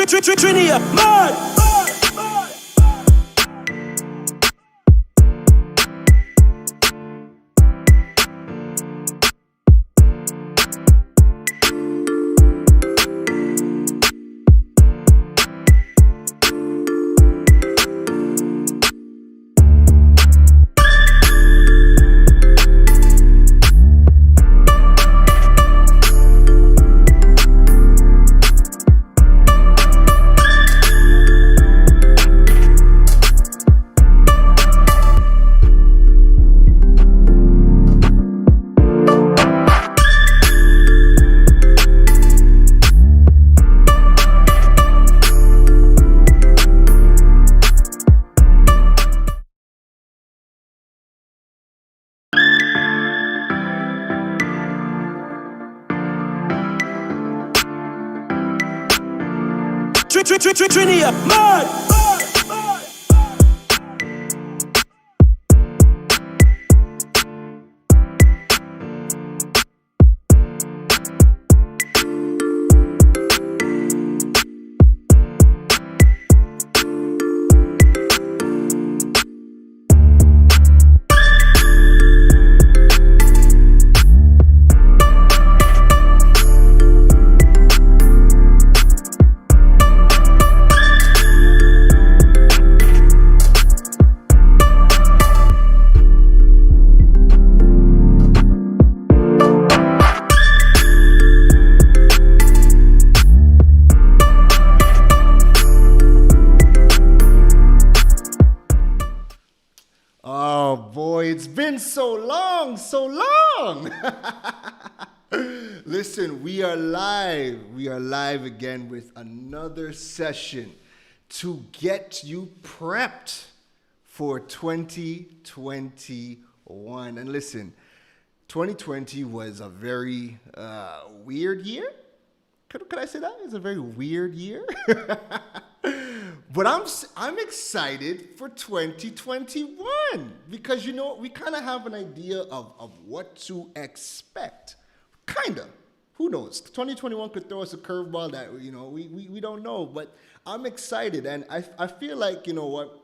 Letina Mata. Letina Mata. Oh boy, it's been so long, so long. Listen, we are live. We are live again with another session to get you prepped for 2021. And listen, 2020 was a very weird year. Could I say that? It's a very weird year. But I'm excited for 2021 because, you know, we kind of have an idea of what to expect. Kind of. Who knows? 2021 could throw us a curveball that, you know, we don't know. But I'm excited. And I feel like, you know what,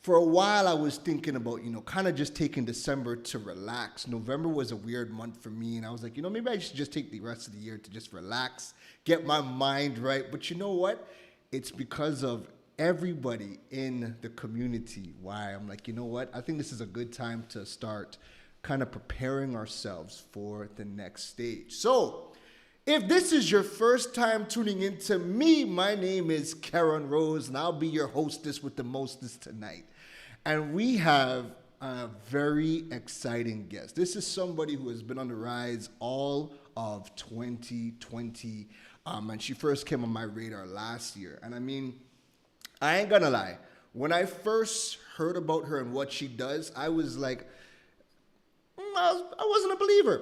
for a while I was thinking about, you know, kind of just taking December to relax. November was a weird month for me. And I was like, you know, maybe I should just take the rest of the year to just relax, get my mind right. But you know what? It's because of everybody in the community why I'm like, you know what? I think this is a good time to start kind of preparing ourselves for the next stage. So if this is your first time tuning in to me, my name is Keron Rose, and I'll be your hostess with the mostest tonight. And we have a very exciting guest. This is somebody who has been on the rise all of 2020. And she first came on my radar last year. And I mean, I ain't gonna lie. When I first heard about her and what she does, I was like, I wasn't a believer.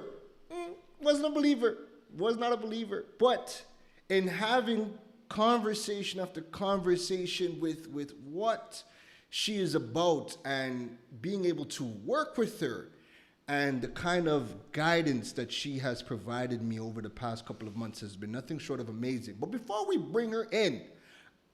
Wasn't a believer. Was not a believer. But in having conversation after conversation with what she is about and being able to work with her, and the kind of guidance that she has provided me over the past couple of months has been nothing short of amazing. But before we bring her in,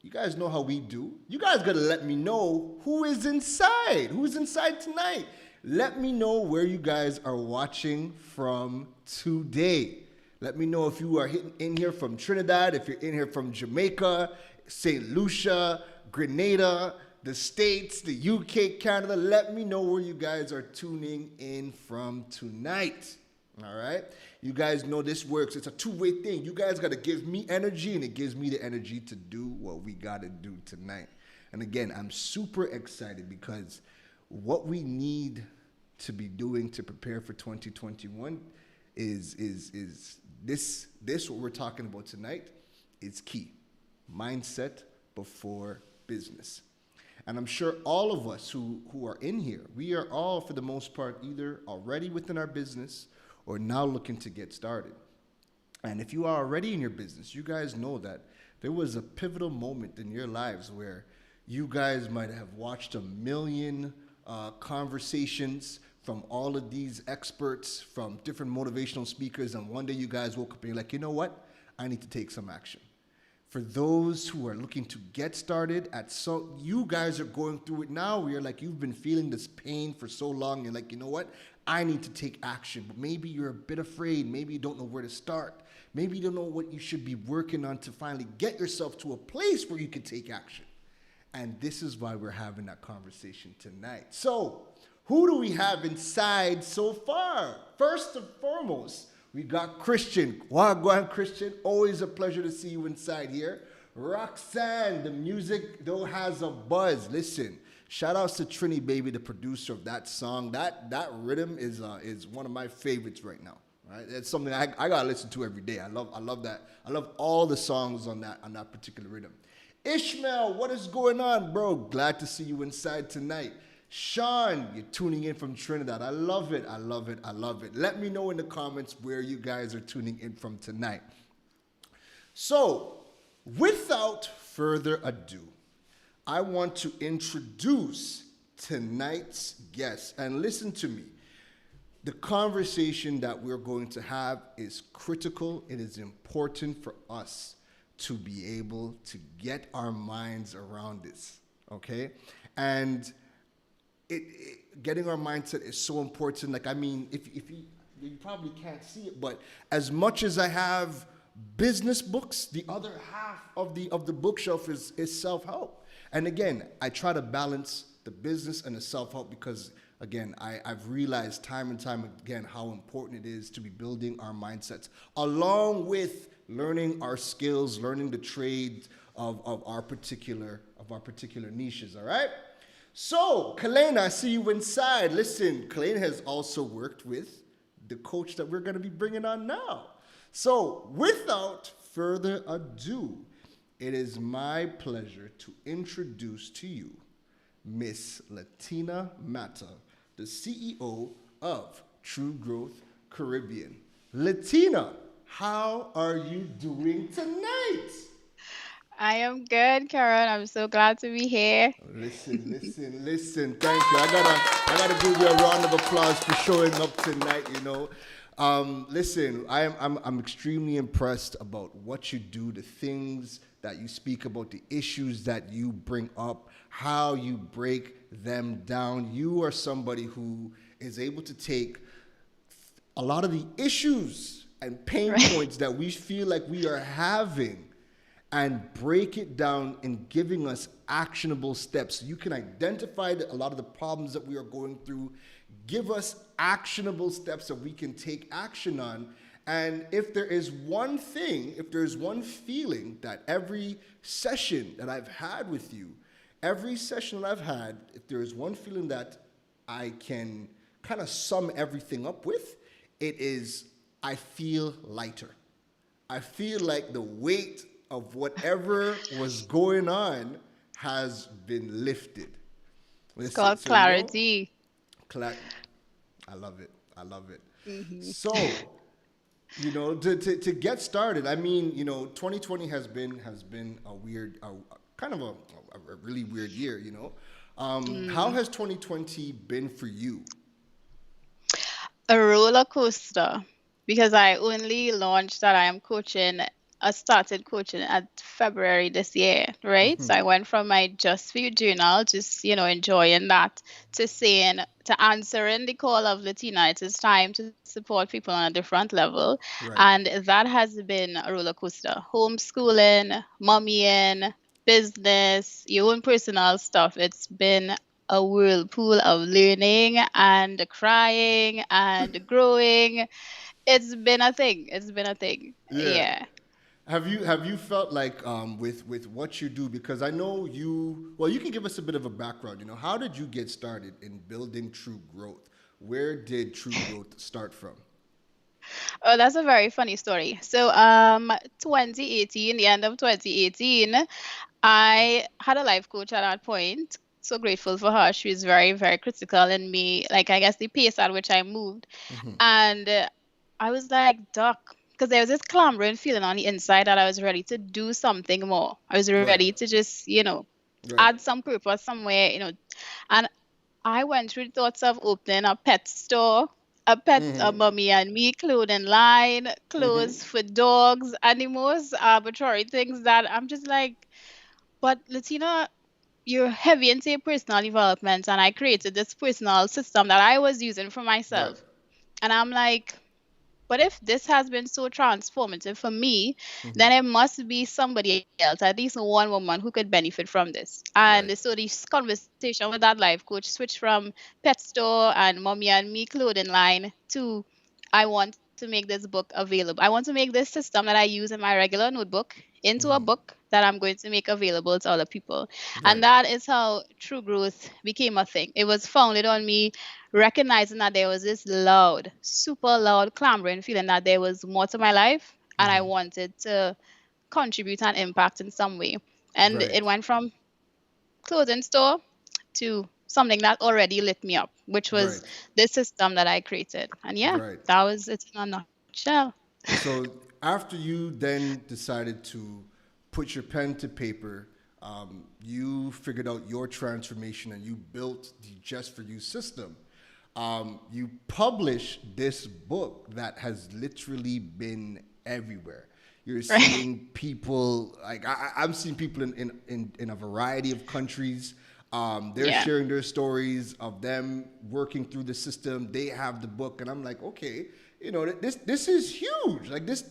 you guys know how we do. You guys got to let me know who is inside. Who's inside tonight? Let me know where you guys are watching from today. Let me know if you are in here from Trinidad, if you're in here from Jamaica, St. Lucia, Grenada, the States, the UK, Canada. Let me know where you guys are tuning in from tonight. All right? You guys know this works. It's a two-way thing. You guys got to give me energy, and it gives me the energy to do what we got to do tonight. And again, I'm super excited because what we need to be doing to prepare for 2021 is this what we're talking about tonight is key. Mindset before business. And I'm sure all of us who are in here, we are all, for the most part, either already within our business or now looking to get started. And if you are already in your business, you guys know that there was a pivotal moment in your lives where you guys might have watched a million conversations from all of these experts, from different motivational speakers, and one day you guys woke up and you're like, you know what? I need to take some action. For those who are looking to get started at, so you guys are going through it now where you're like you've been feeling this pain for so long, you're like, you know what, I need to take action. But maybe you're a bit afraid, maybe you don't know where to start, maybe you don't know what you should be working on to finally get yourself to a place where you can take action. And this is why we're having that conversation tonight. So, who do we have inside so far? First and foremost, we got Christian. Wagwan Christian, always a pleasure to see you inside here. Roxanne, the music though has a buzz. Listen, shout outs to Trini Baby, the producer of that song. That rhythm is one of my favorites right now. Right? It's something I gotta listen to every day. I love that. I love all the songs on that particular rhythm. Ishmael, what is going on, bro? Glad to see you inside tonight. Sean, you're tuning in from Trinidad. I love it. I love it. I love it. Let me know in the comments where you guys are tuning in from tonight. So, without further ado, I want to introduce tonight's guest. And listen to me. The conversation that we're going to have is critical. It is important for us to be able to get our minds around this, okay? And getting our mindset is so important. Like, I mean, if you probably can't see it, but as much as I have business books, the other half of the bookshelf is self-help. And again, I try to balance the business and the self-help because, again, I've realized time and time again how important it is to be building our mindsets along with learning our skills, learning the trade of our particular niches, all right? So, Kalena, I see you inside. Listen, Kalena has also worked with the coach that we're going to be bringing on now. So, without further ado, it is my pleasure to introduce to you Miss Letina Mata, the CEO of True Growth Caribbean. Letina, how are you doing tonight? I am good, Keron. I'm so glad to be here. Listen. Thank you. I gotta give you a round of applause for showing up tonight. Listen, I'm extremely impressed about what you do, the things that you speak about, the issues that you bring up, how you break them down. You are somebody who is able to take a lot of the issues and pain Right. points that we feel like we are having and break it down in giving us actionable steps. You can identify a lot of the problems that we are going through, give us actionable steps that we can take action on. And if there is one thing, if there's one feeling that every session that I've had with you, every session that I've had, if there is one feeling that I can kind of sum everything up with, it is I feel lighter. I feel like the weight of whatever was going on has been lifted. It's Listen, called so you know, clarity. cla- I love it. I love it. Hmm. So, to get started, I mean, 2020 has been a weird, kind of a really weird year. How has 2020 been for you? A roller coaster because I only launched that I am coaching. I started coaching at February this year, right? So I went from my Just For You journal, just enjoying that, to saying to answering the call of Latina. It is time to support people on a different level, Right. and that has been a roller coaster. Homeschooling, mommying, business, your own personal stuff. It's been a whirlpool of learning and crying and growing. It's been a thing. It's been a thing. Yeah. Yeah. Have you felt like with what you do, because I know you can give us a bit of a background. How did you get started in building True Growth? Where did True Growth start from? Oh, that's a very funny story. So, 2018, the end of 2018, I had a life coach at that point. So grateful for her. She was very, very critical in me, like I guess the pace at which I moved. And I was like, Doc, because there was this clambering feeling on the inside that I was ready to do something more. I was Right. ready to just, Right. add some purpose somewhere. And I went through the thoughts of opening a pet store, a mommy and me clothing line, clothes for dogs, and the most arbitrary things that I'm just like, but Latina, you're heavy into your personal development, and I created this personal system that I was using for Right. myself. And I'm like, but if this has been so transformative for me, then it must be somebody else, at least one woman who could benefit from this. And Right. so this conversation with that life coach switched from pet store and mommy and me clothing line to I want to make this book available. I want to make this system that I use in my regular notebook into a book that I'm going to make available to other people. And Right. that is how true growth became a thing. It was founded on me recognizing that there was this loud, super loud, clamoring feeling that there was more to my life and I wanted to contribute and impact in some way. And it Right. went from clothing store to something that already lit me up, which was Right. this system that I created. And yeah, Right. that was it in a nutshell. So after you then decided to put your pen to paper, you figured out your transformation and you built the Just for You system. You published this book that has literally been everywhere. You're Right. seeing people like I'm seeing people in a variety of countries. They're Yeah. sharing their stories of them working through the system. They have the book, and I'm like, okay, this is huge. Like this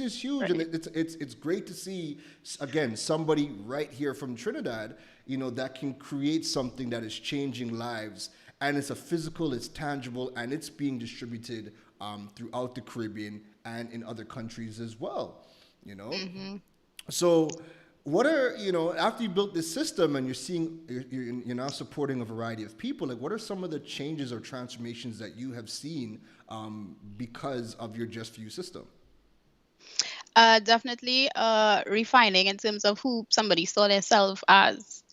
is huge, and Right. it's great to see again somebody right here from Trinidad, that can create something that is changing lives, and it's a physical, it's tangible, and it's being distributed throughout the Caribbean and in other countries as well. You know, Hmm. so, what are after you built this system and you're seeing you're now supporting a variety of people? Like, what are some of the changes or transformations that you have seen because of your Just for You system? Definitely refining in terms of who somebody saw themselves as.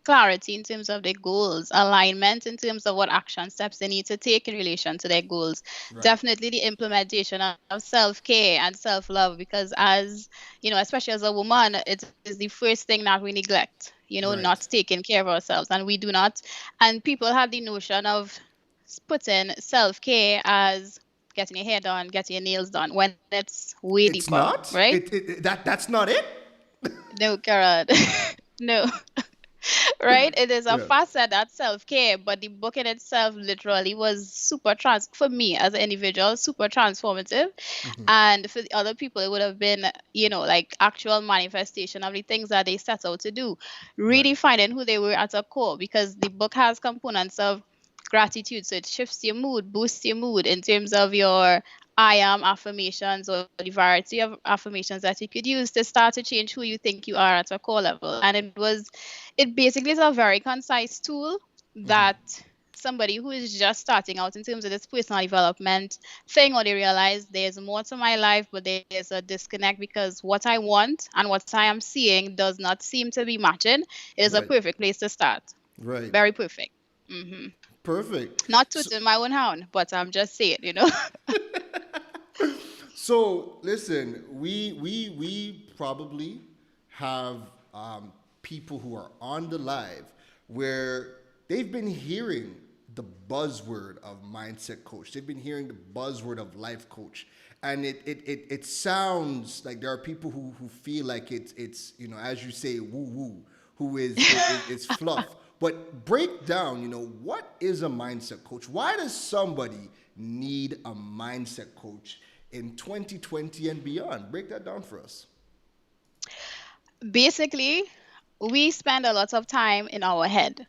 Clarity in terms of their goals, alignment in terms of what action steps they need to take in relation to their goals. Right, Definitely the implementation of self-care and self-love, because as especially as a woman, it is the first thing that we neglect, not right. taking care of ourselves, and we do not. And people have the notion of putting self-care as getting your hair done, getting your nails done, when it's way It's deeper, not. right? That's not it. No, Karen. No. Right? It is a Yeah. facet that self-care, but the book in itself literally was super for me as an individual, super transformative. And for the other people, it would have been, like actual manifestation of the things that they set out to do, Right. really finding who they were at a core, because the book has components of gratitude. So it shifts your mood, boosts your mood in terms of your I am affirmations, or the variety of affirmations that you could use to start to change who you think you are at a core level. And it basically is a very concise tool that somebody who is just starting out in terms of this personal development thing, or they realize there's more to my life, but there's a disconnect because what I want and what I am seeing does not seem to be matching, it is a Right. perfect place to start. Right. Very perfect. Hmm. Perfect. Not So, tooting my own horn, but I'm just saying. So listen, we probably have people who are on the live where they've been hearing the buzzword of mindset coach. They've been hearing the buzzword of life coach. And it sounds like there are people who feel like it's as you say, woo woo, who is it's fluff. But break down, what is a mindset coach? Why does somebody need a mindset coach in 2020 and beyond? Break that down for us. Basically, we spend a lot of time in our head.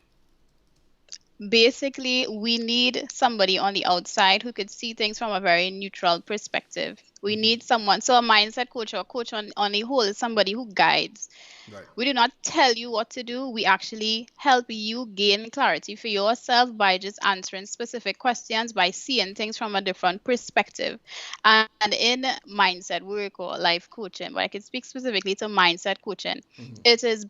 Basically, we need somebody on the outside who could see things from a very neutral perspective. We need someone, so a mindset coach or a coach on the whole is somebody who guides. Right. We do not tell you what to do. We actually help you gain clarity for yourself by just answering specific questions, by seeing things from a different perspective. And in mindset work or life coaching, but I can speak specifically to mindset coaching, it is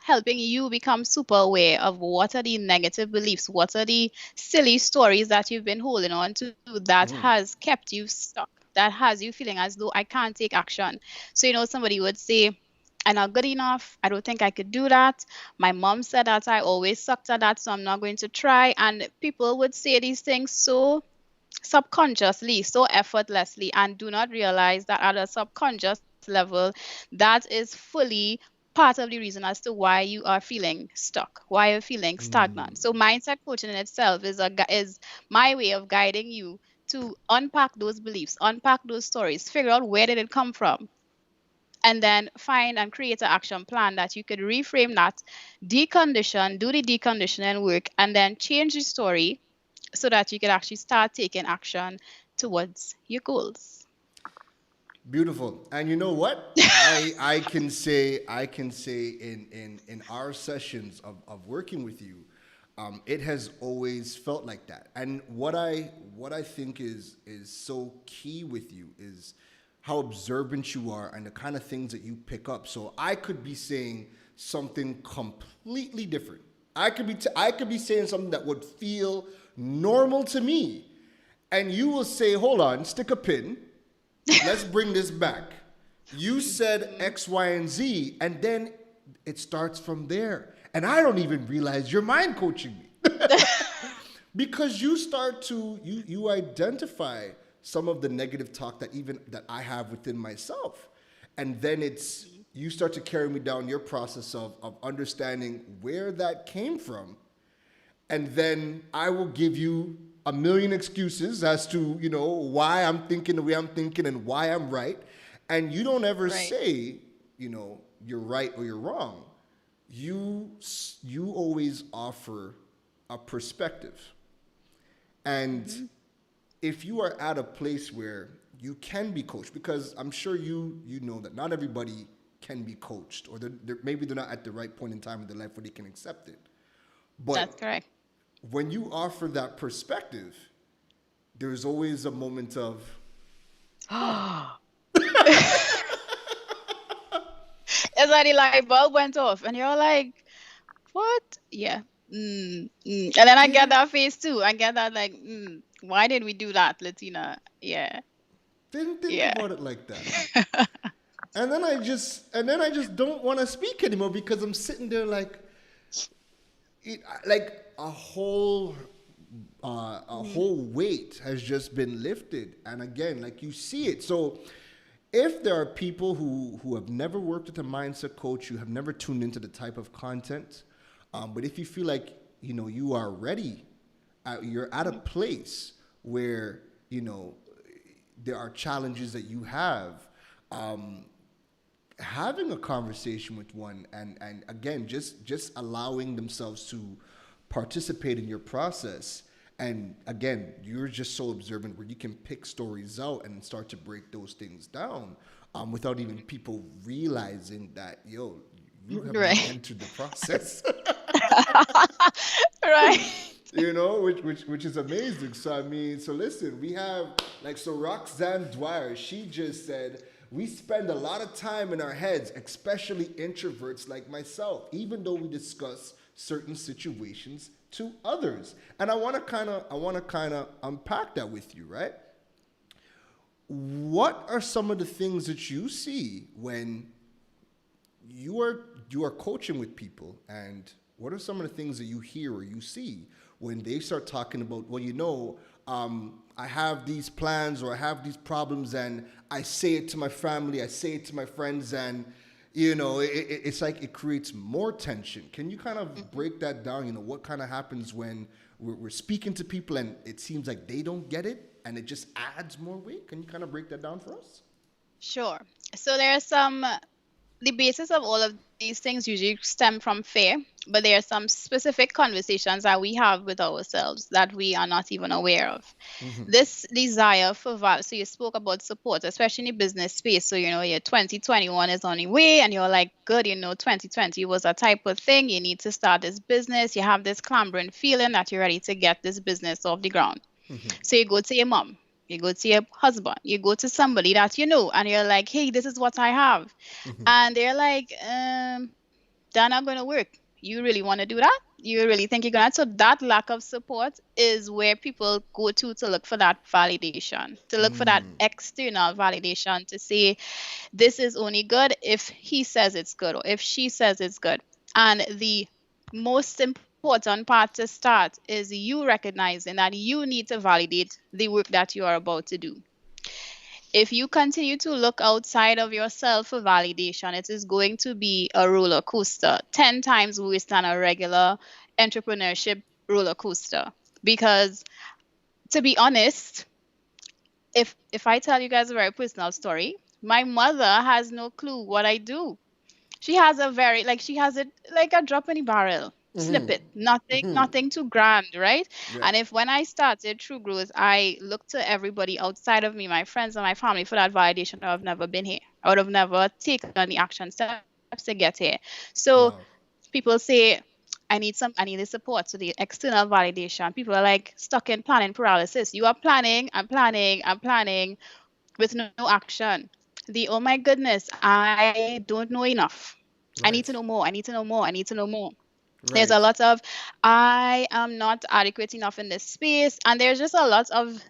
helping you become super aware of what are the negative beliefs, what are the silly stories that you've been holding on to that has kept you stuck, that has you feeling as though I can't take action. So, somebody would say, I'm not good enough. I don't think I could do that. My mom said that I always sucked at that, so I'm not going to try. And people would say these things so subconsciously, so effortlessly, and do not realize that at a subconscious level, that is fully part of the reason as to why you are feeling stuck, why you're feeling stagnant. So mindset coaching in itself is my way of guiding you to unpack those beliefs, unpack those stories, figure out where did it come from, and then find and create an action plan that you could reframe that, decondition, do the deconditioning work, and then change the story so that you can actually start taking action towards your goals. Beautiful. And you know what? I can say in our sessions of working with you, it has always felt like that. And what I think is so key with you is how observant you are and the kind of things that you pick up. So I could be saying something completely different. I could be saying something that would feel normal to me, and you will say, "Hold on, stick a pin. Let's bring this back. You said X, Y, and Z, and then it starts from there. And I don't even realize you're mind coaching me." Because you start to you identify some of the negative talk that I have within myself. And then it's you start to carry me down your process of understanding where that came from, and then I will give you a million excuses as to why I'm thinking the way I'm thinking and why I'm right, and you don't ever Right. say you're right or you're wrong. You always offer a perspective, and Hmm. if you are at a place where you can be coached, because I'm sure you know that not everybody can be coached, or maybe they're not at the right point in time in their life where they can accept it, That's but correct. when you offer that perspective, there's always a moment of, huh. It's like the light bulb went off, and you're like, "What?" Yeah. And then I get Didn't that face too. I get that like, why did we do that, Latina? Yeah. didn't think Yeah. about it like that. And then I just don't want to speak anymore because I'm sitting there like like a whole weight has just been lifted, and again, like you see it. So if there are people who have never worked with a mindset coach, you have never tuned into the type of content, but if you feel like you are ready, you're at a place where there are challenges that you have, um, having a conversation with one, and again, just allowing themselves to participate in your process. And again, you're just so observant where you can pick stories out and start to break those things down, without even people realizing that, you have not Right. entered the process. Right. Which is amazing. So I mean, so listen, we have Roxanne Dwyer. She just said we spend a lot of time in our heads, especially introverts like myself, even though we discuss certain situations to others. And I want to kind of unpack that with you, right? What are some of the things that you see when you are coaching with people, and what are some of the things that you hear or you see when they start talking about, well, I have these plans or I have these problems, and I say it to my family, I say it to my friends, and it's like it creates more tension. Can you kind of break that down? What kind of happens when we're speaking to people and it seems like they don't get it and it just adds more weight? Can you kind of break that down for us? Sure. So there are some the basis of all of these things usually stem from fear, but there are some specific conversations that we have with ourselves that we are not even aware of. This desire for value. So you spoke about support, especially in the business space. So your 2021 is on the way, and you're like, good, 2020 was a type of thing. You need to start this business. You have this clambering feeling that you're ready to get this business off the ground. So you go to your mom, you go to your husband, you go to somebody that you know, and you're like, hey, this is what I have. And they're like, they're not going to work. You really want to do that? You really think you're going to? So that lack of support is where people go to look for that validation, to look for that external validation to say, this is only good if he says it's good or if she says it's good. And the most important important part to start is you recognizing that you need to validate the work that you are about to do. If you continue to look outside of yourself for validation, it is going to be a roller coaster, 10 times worse than a regular entrepreneurship roller coaster. Because to be honest, if I tell you guys a very personal story, my mother has no clue what I do. She has a very like she has it like a drop in the barrel. Snippet, nothing too grand, right? Yeah. And if when I started True Growth, I looked to everybody outside of me, my friends and my family, for that validation, I would have never been here. I would have never taken the action steps to get here. So Wow. people say, I need the support. So the external validation. People are like stuck in planning paralysis. You are planning and planning and planning with no action. The oh my goodness, I don't know enough. I need to know Right. more. I need to know more. I need to know more. There's a Right. lot of I am not adequate enough in this space, and there's just a lot of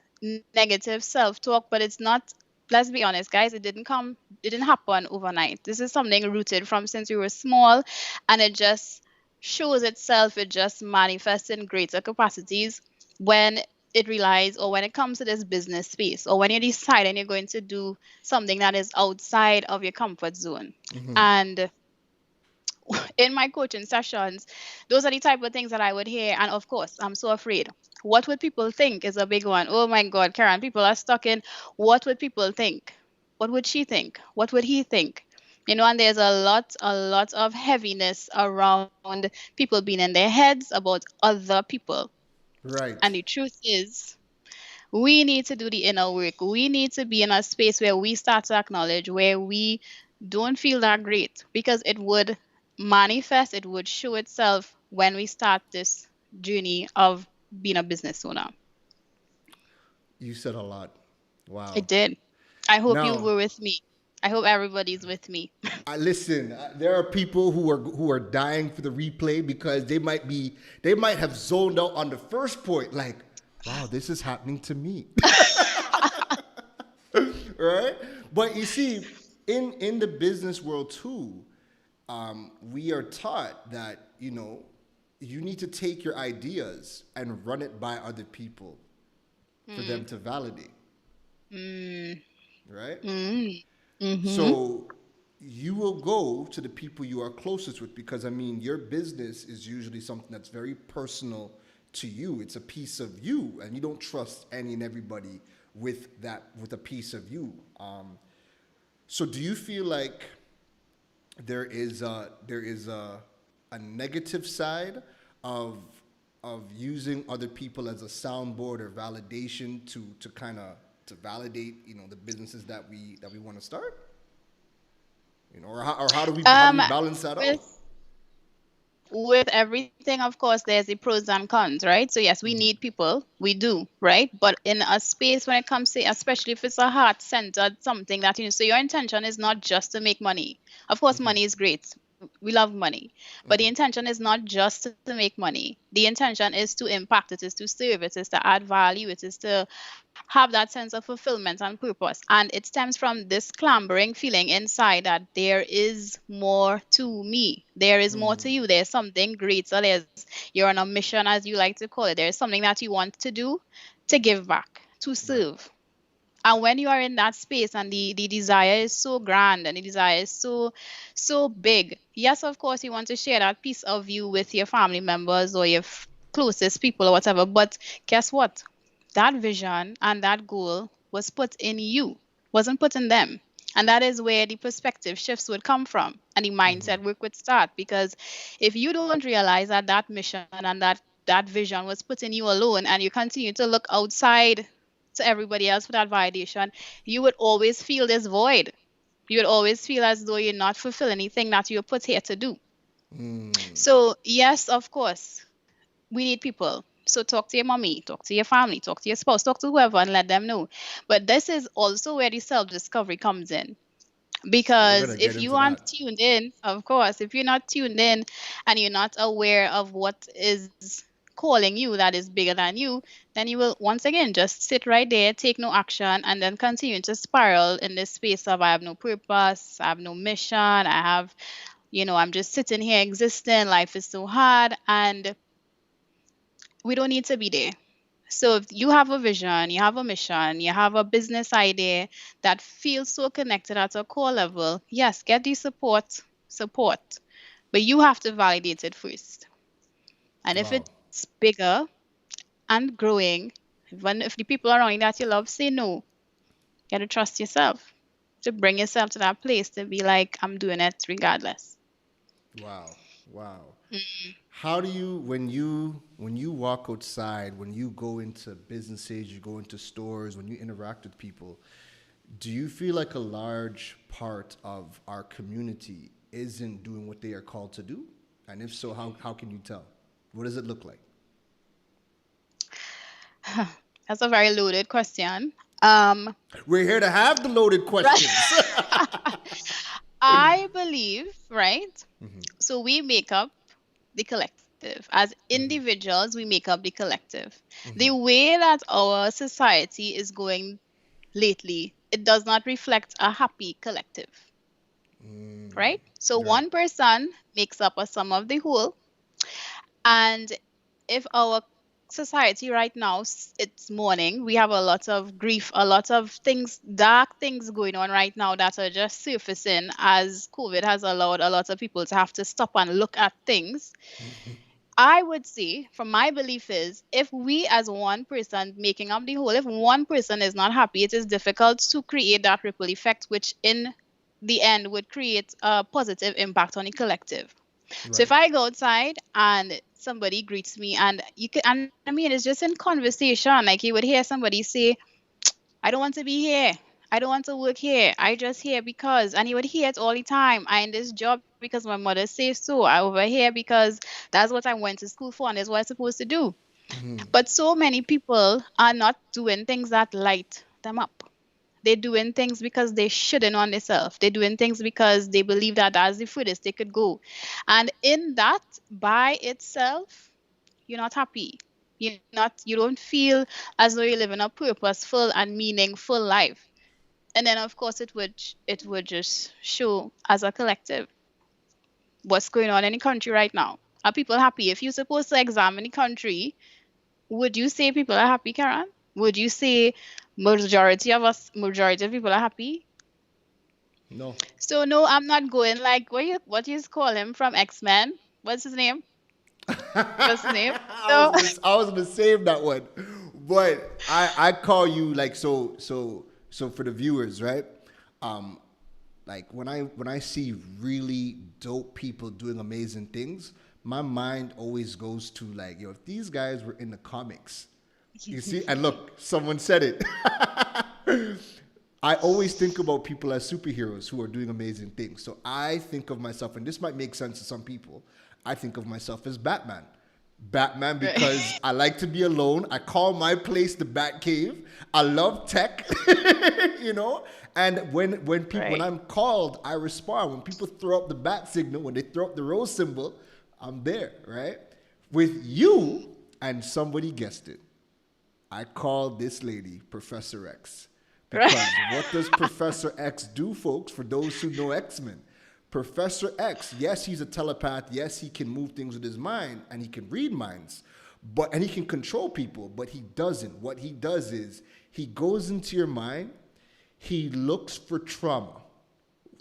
negative self-talk, but it's not, let's be honest, guys, it didn't happen overnight. This is something rooted from since we were small, and it just shows itself, it just manifests in greater capacities when it relies, or when it comes to this business space, or when you decide and you're going to do something that is outside of your comfort zone. And in my coaching sessions, those are the type of things that I would hear. And of course, I'm so afraid. What would people think is a big one. Oh my God, Karen, people are stuck in what would people think? What would she think? What would he think? And there's a lot of heaviness around people being in their heads about other people. And the Right. truth is, we need to do the inner work. We need to be in a space where we start to acknowledge where we don't feel that great, because it would manifest, it would show itself when we start this journey of being a business owner. You said a lot. Wow. It did. I hope you Now, were with me. I hope everybody's with me. I listen. There are people who are dying for the replay because they might have zoned out on the first point. Like, wow, this is happening to me, right? But you see, in the business world too, we are taught that you need to take your ideas and run it by other people for them to validate, right? Mm-hmm. So you will go to the people you are closest with because I mean your business is usually something that's very personal to you. It's a piece of you, and you don't trust any and everybody with a piece of you. So do you feel like there is a negative side of using other people as a soundboard or validation to kind of to validate the businesses that we want to start, or how do we balance that out? With everything, of course, there's the pros and cons, right? So yes, we need people, we do, right? But in a space when it comes to, especially if it's a heart centered something that so your intention is not just to make money. Of course, money is great, we love money, but the intention is not just to make money. The intention is to impact, it is to serve, it is to add value, it is to have that sense of fulfillment and purpose. And it stems from this clambering feeling inside that there is more to me. There is more to you. There's something greater. You're on a mission, as you like to call it. There's something that you want to do, to give back, to Right. serve. And when you are in that space and the desire is so grand and the desire is so big, yes, of course, you want to share that piece of you with your family members or your closest people or whatever. But guess what? That vision and that goal was put in you, wasn't put in them. And that is where the perspective shifts would come from and the mindset work would start. Because if you don't realize that that mission and that vision was put in you alone, and you continue to look outside to everybody else for that validation, you would always feel this void. You would always feel as though you're not fulfilling anything that you're put here to do. So, yes, of course, we need people. So talk to your mommy, talk to your family, talk to your spouse, talk to whoever and let them know. But this is also where the self-discovery comes in. We're Because gonna get if you into aren't that. tuned in, of course, if you're not tuned in and you're not aware of what is calling you that is bigger than you, then you will once again just sit right there, take no action, and then continue to spiral in this space of I have no purpose, I have no mission, I'm just sitting here existing, life is so hard. And we don't need to be there. So if you have a vision, you have a mission, you have a business idea that feels so connected at a core level, yes, get the support. But you have to validate it first. And if Wow. it's bigger and growing, if the people around you that you love say no, you gotta trust yourself to bring yourself to that place to be like, I'm doing it regardless. Wow. Wow. How do you when you walk outside, when you go into businesses, you go into stores, when you interact with people, do you feel like a large part of our community isn't doing what they are called to do? And if so, how can you tell? What does it look like? That's a very loaded question. Um, We're here to have the loaded right. questions. I believe, right? So we make up the collective. As individuals, we make up the collective. The way that our society is going lately, it does not reflect a happy collective, right? So Right. one person makes up a sum of the whole, and if our society right now it's mourning, we have a lot of grief, a lot of things, dark things going on right now that are just surfacing as COVID has allowed a lot of people to have to stop and look at things. I would say, from my belief, is if we as one person making up the whole, if one person is not happy, it is difficult to create that ripple effect, which in the end would create a positive impact on the collective. So if Right. I go outside and somebody greets me, and you can, and I mean, it's just in conversation, like you would hear somebody say, I don't want to be here. I don't want to work here. I just here because, and you would hear it all the time. I in this job because my mother says so. I over here because that's what I went to school for and is what I'm supposed to do. But so many people are not doing things that light them up. They're doing things because they shouldn't on themselves. They're doing things because they believe that that's the furthest they could go. And in that by itself, you're not happy. You don't feel as though you're living a purposeful and meaningful life. And then of course it would just show as a collective what's going on in the country right now. Are people happy? If you're supposed to examine the country, would you say people are happy, Karen? Would you say majority of people are happy? No. So no, I'm not going like what you call him from X-Men. What's his name? What's his name? So I was gonna save that one, but I call you like so for the viewers, right? Um, like when I see really dope people doing amazing things, my mind always goes to like, yo, if these guys were in the comics, you see, and look, someone said it. I always think about people as superheroes who are doing amazing things. So I think of myself, and this might make sense to some people. I think of myself as Batman. Batman because right. I like to be alone. I call my place the Bat Cave. I love tech, you know. And when Right. I'm called, I respond. When people throw up the bat signal, when they throw up the rose symbol, I'm there, right? With you, and somebody guessed it. I called this lady Professor X Right. because what does Professor X do, folks? For those who know X Men, Professor X, yes, he's a telepath. Yes, he can move things with his mind and he can read minds, and he can control people. But he doesn't. What he does is he goes into your mind. He looks for trauma,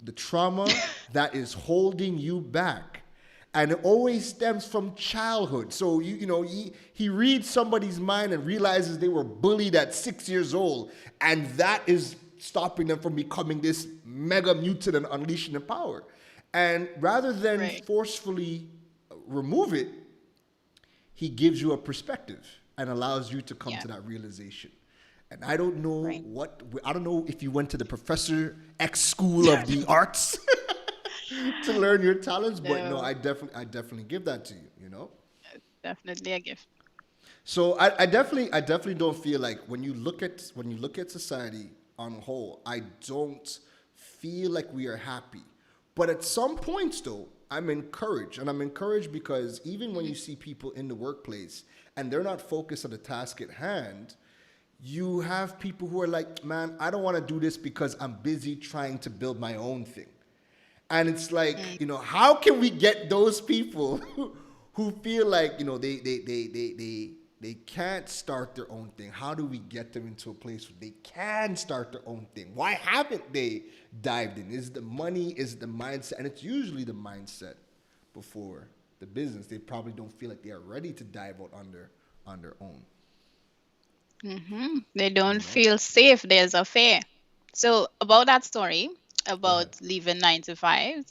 the trauma that is holding you back, and it always stems from childhood. So he reads somebody's mind and realizes they were bullied at 6 years old, and that is stopping them from becoming this mega mutant and unleashing their power. And rather than Right. forcefully remove it, he gives you a perspective and allows you to come Yeah. to that realization. And I don't know Right. I don't know if you went to the Professor X School of the Arts to learn your talents, but no, No, I definitely give that to you, you know? definitely a gift. So I definitely don't feel like when you look at society on a whole, I don't feel like we are happy. But at some points though, I'm encouraged. And I'm encouraged because even when you see people in the workplace and they're not focused on the task at hand, you have people who are like, man, I don't want to do this because I'm busy trying to build my own thing. And it's like, how can we get those people who feel like, they they can't start their own thing. How do we get them into a place where they can start their own thing? Why haven't they dived in? Is it the money? Is it the mindset? And it's usually the mindset before the business. They probably don't feel like they are ready to dive out on their own. They You don't know? feel safe. There's a fear. So about that story Go ahead. about leaving 9 to 5,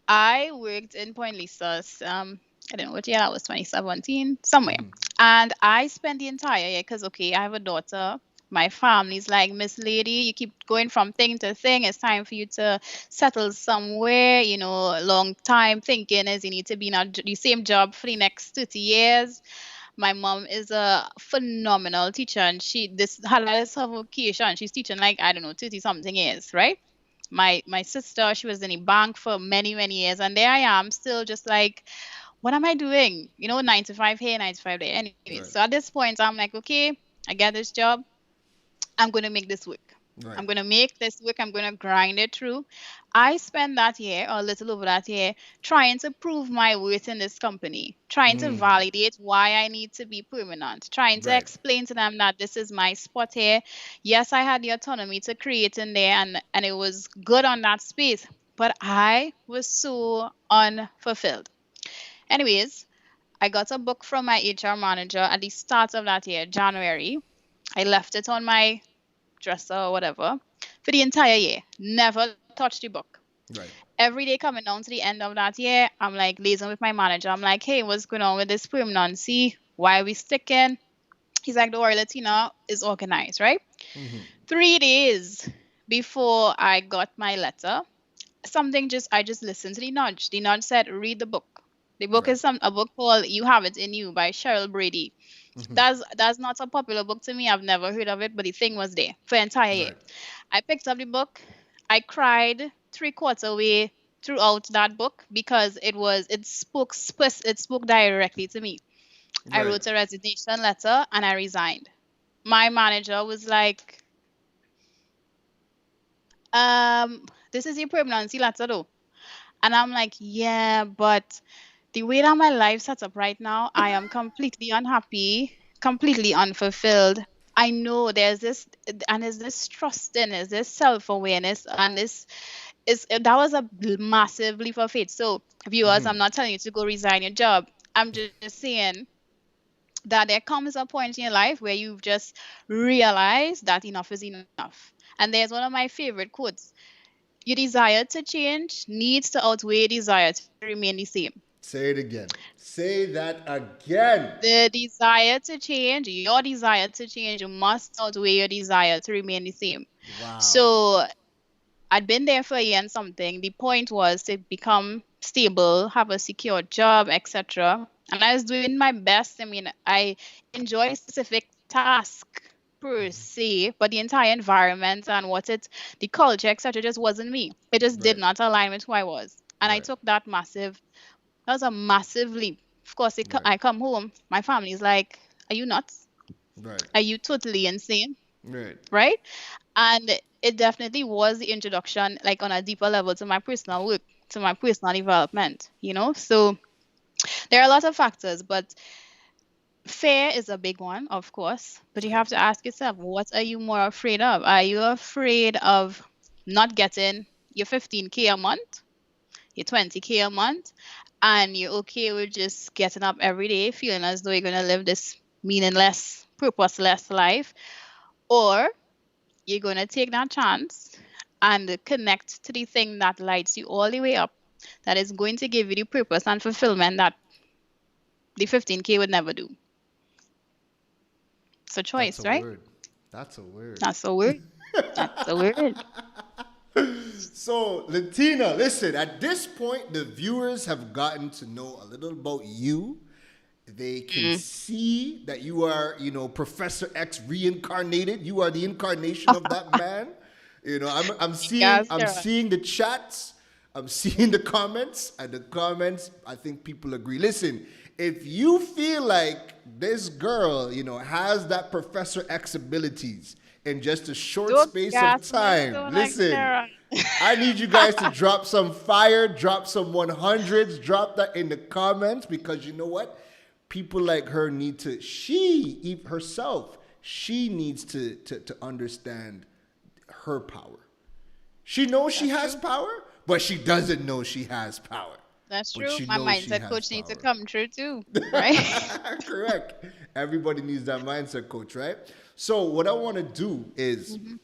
I worked in Point Lisa's, I don't know what year that was, 2017, somewhere. And I spent the entire year because, okay, I have a daughter. My family's like, Miss Lady, you keep going from thing to thing. It's time for you to settle somewhere, long time thinking is you need to be in the same job for the next 30 years. My mom is a phenomenal teacher, and this halal is her vocation. She's teaching like, I don't know, 30 something years, right? My sister, she was in a bank for many, many years, and there I am still just like, what am I doing? 9 to 5 here, 9 to 5 there. Anyways, Right. so at this point, I'm like, okay, I get this job. I'm going to make this work. Right. I'm going to make this work. I'm going to grind it through. I spent that year, or a little over that year, trying to prove my worth in this company, trying to validate why I need to be permanent, trying to Right. explain to them that this is my spot here. Yes, I had the autonomy to create in there, and it was good on that space, but I was so unfulfilled. Anyways, I got a book from my HR manager at the start of that year, January. I left it on my dresser or whatever for the entire year. Never touched the book. Right. Every day coming down to the end of that year, I'm like liaising with my manager. I'm like, hey, what's going on with this permanency? Why are we sticking? He's like, don't worry, Latina is organized, right? 3 days before I got my letter, I just listened to the nudge. The nudge said, read the book. The book Right. is a book called You Have It in You by Cheryl Brady. That's not a popular book to me. I've never heard of it, but the thing was there for an entire year. Right. I picked up the book. I cried 3/4 way throughout that book because it spoke directly to me. I Right. wrote a resignation letter and I resigned. My manager was like, this is your permanency letter though. And I'm like, yeah, but the way that my life sets up right now, I am completely unhappy, completely unfulfilled. I know there's this trusting, there's this self-awareness, and that was a massive leap of faith. So, viewers, I'm not telling you to go resign your job. I'm just saying that there comes a point in your life where you've just realized that enough is enough. And there's one of my favorite quotes: your desire to change needs to outweigh your desire to remain the same. Say it again. Say that again. The desire to change, your desire to change must outweigh your desire to remain the same. Wow. So I'd been there for a year and something. The point was to become stable, have a secure job, etc. And I was doing my best. I mean, I enjoy a specific task per se, but the entire environment and the culture, etc., just wasn't me. It just did Right. not align with who I was. And I Right. took that was a massive leap. Of course, Right. I come home, my family is like, are you nuts? Right. Are you totally insane? Right. Right? And it definitely was the introduction, like on a deeper level, to my personal work, to my personal development. So there are a lot of factors, but fear is a big one, of course. But you have to ask yourself, what are you more afraid of? Are you afraid of not getting your 15K a month, your 20K a month, and you're okay with just getting up every day feeling as though you're going to live this meaningless, purposeless life? Or you're going to take that chance and connect to the thing that lights you all the way up, that is going to give you the purpose and fulfillment that the 15K would never do. It's a That's choice, a right? word. That's a word. That's a word. That's a word. So, Latina, listen, at this point, the viewers have gotten to know a little about you. They can see that you are, Professor X reincarnated. You are the incarnation of that man. I'm seeing Yes, I'm Cheryl. seeing the chats, I'm seeing the comments, and the comments, I think people agree. Listen, if you feel like this girl, has that Professor X abilities in just a short Don't space of gas me time, so like listen, Keron. I need you guys to drop some fire, drop some 100s, drop that in the comments because you know what? People like her need to, she herself, she needs to understand her power. She knows she That's has true. power, but she doesn't know she has power. That's But true. she My knows she mindset has coach needs to power. come true too, right? Correct. Everybody needs that mindset coach, right? So what I want to do is Mhm.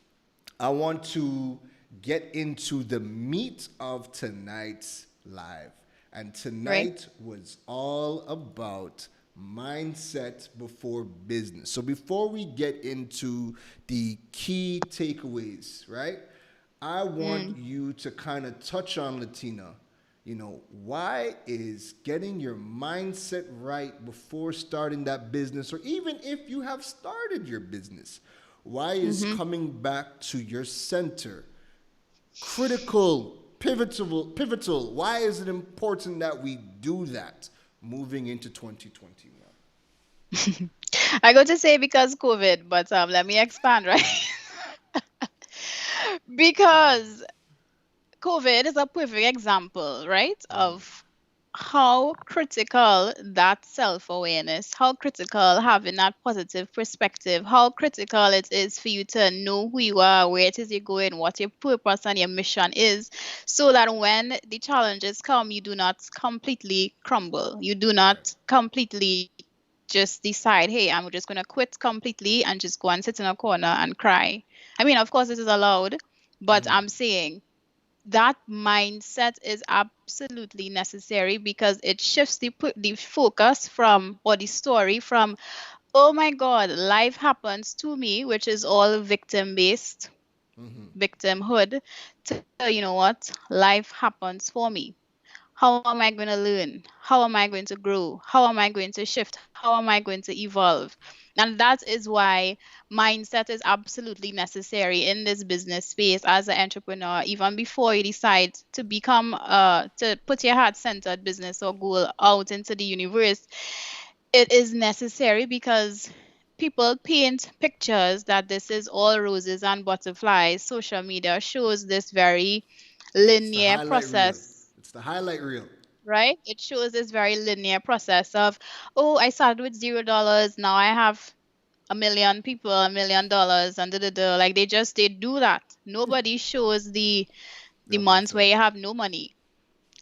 I want to get into the meat of tonight's live. And Right. tonight was all about mindset before business. So before we get into the key takeaways, right? I want Mm. you to kind of touch on Latina. Why is getting your mindset right before starting that business, or even if you have started your business, why is Hmm. coming back to your center critical, pivotal? Why is it important that we do that moving into 2021? I go to say because COVID, but let me expand, right? Because COVID is a perfect example, right, of how critical that self awareness, how critical having that positive perspective, how critical it is for you to know who you are, where it is you're going, what your purpose and your mission is, so that when the challenges come, you do not completely crumble. You do Right. not completely just decide, hey, I'm just going to quit completely and just go and sit in a corner and cry. I mean, of course, this is allowed, but I'm saying that mindset is absolutely necessary because it shifts the focus from, or the story from, oh my god, life happens to me, which is all victim based, victimhood, to, you know what, life happens for me. How am I going to learn? How am I going to grow? How am I going to shift? How am I going to evolve? And that is why mindset is absolutely necessary in this business space as an entrepreneur, even before you decide to become, to put your heart centered business or goal out into the universe. It is necessary because people paint pictures that this is all roses and butterflies. Social media shows this very It's the linear highlight reel. process, It's the highlight reel. right? It shows this very linear process of, oh, I started with $0. Now I have a million people, $1 million, and da da da. Like they do that. Nobody shows The the ugly months where side. you have no money.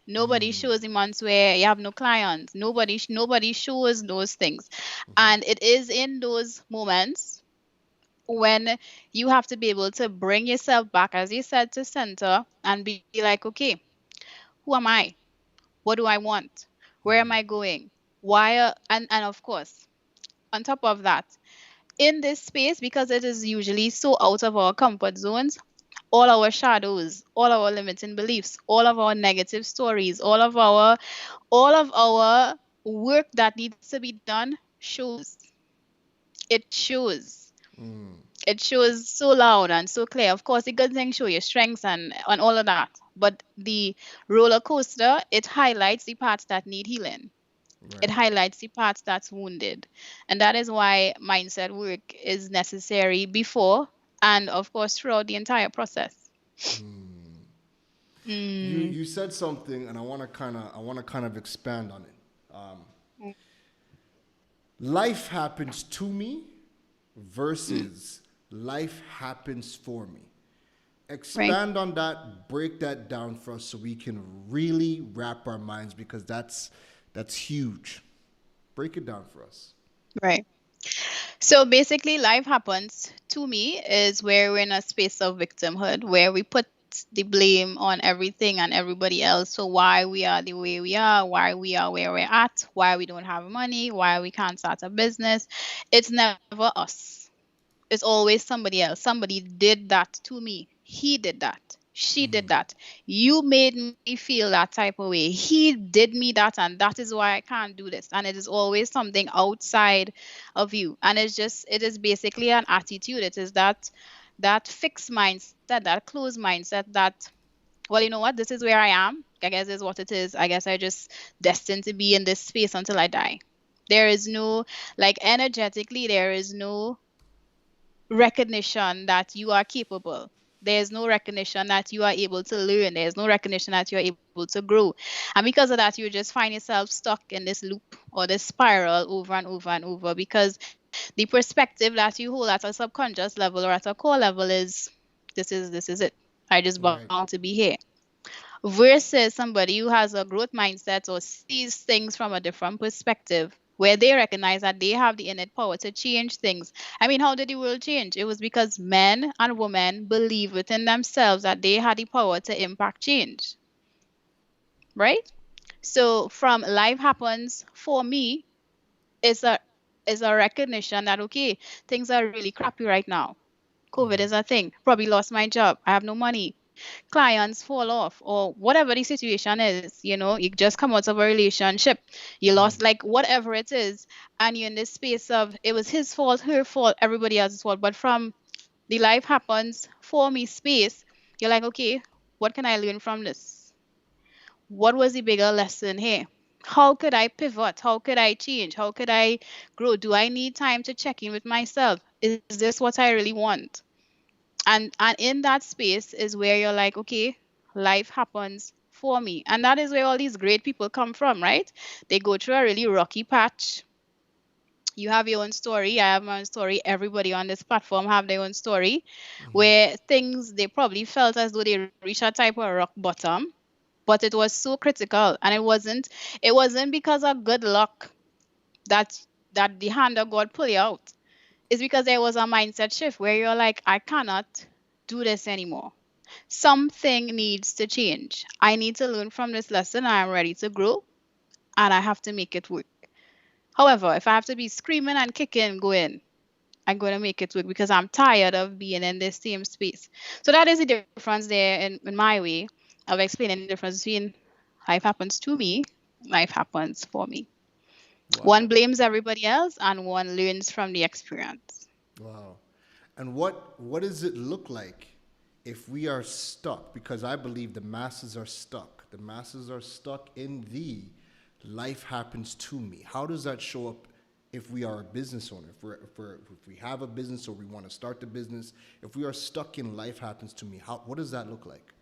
Nobody shows the months where you have no clients. Nobody shows those things. And it is in those moments when you have to be able to bring yourself back, as you said, to center and be like, okay, who am I? What do I want? Where am I going? Why? And of course, on top of that, in this space, because it is usually so out of our comfort zones, all our shadows, all our limiting beliefs, all of our negative stories, all of our work that needs to be done shows. It shows. It shows so loud and so clear. Of course, the good things show your strengths and all of that. But the roller coaster, it highlights the parts that need healing. It Right. highlights the parts that's wounded. And that is why mindset work is necessary before and of course throughout the entire process. You Mm. you said something, and I want to kind of expand on it. Life happens to me Mm. versus life happens for me. Right. Expand on that, break that down for us so we can really wrap our minds, because that's huge. Break it down for us. Right. So basically, life happens to me is where we're in a space of victimhood, where we put the blame on everything and everybody else. So why we are the way we are, why we are where we're at, why we don't have money, why we can't start a business. It's never us. It's always somebody else. Somebody did that to me. He did that. She did that. You made me feel that type of way. He did me that, and that is why I can't do this. And it is always something outside of you. And it is basically an attitude. It is that fixed mindset, that closed mindset, that, well, you know what, this is where I am. I guess is what it is. I guess I just destined to be in this space until I die. There is no, like, energetically, there is no recognition that you are capable. There's no recognition that you are able to learn. There's no recognition that you're able to grow. And because of that, you just find yourself stuck in this loop or this spiral over and over and over, because the perspective that you hold at a subconscious level or at a core level is, this is it. I just Right. bound to be here. Versus somebody who has a growth mindset or sees things from a different perspective, where they recognize that they have the innate power to change things. I mean, how did the world change? It was because men and women believed within themselves that they had the power to impact change, right? So from life happens for me is a recognition that, okay, things are really crappy right now. COVID is a thing. Probably lost my job. I have no money. Clients fall off, or whatever the situation is. You just come out of a relationship, you lost, like, whatever it is, and you're in this space of it was his fault, her fault, everybody else's fault. But from the life happens for me space, you're like, okay, what can I learn from this? What was the bigger lesson here? How could I pivot? How could I change? How could I grow? Do I need time to check in with myself? Is this what I really want? And in that space is where you're like, okay, life happens for me. And that is where all these great people come from, right? They go through a really rocky patch. You have your own story, I have my own story, everybody on this platform have their own story, where things, they probably felt as though they reached a type of rock bottom, but it was so critical. And it wasn't because of good luck that the hand of God pull you out. It's because there was a mindset shift where you're like, I cannot do this anymore. Something needs to change. I need to learn from this lesson. I am ready to grow, and I have to make it work. However, if I have to be screaming and kicking, going, I'm going to make it work because I'm tired of being in this same space. So that is the difference there in my way of explaining the difference between life happens to me, life happens for me. One Wow. blames everybody else, and one learns from the experience. Wow. And what does it look like if we are stuck? Because I believe the masses are stuck. The masses are stuck in the life happens to me. How does that show up if we are a business owner? If we have a business or we want to start the business, if we are stuck in life happens to me, what does that look like?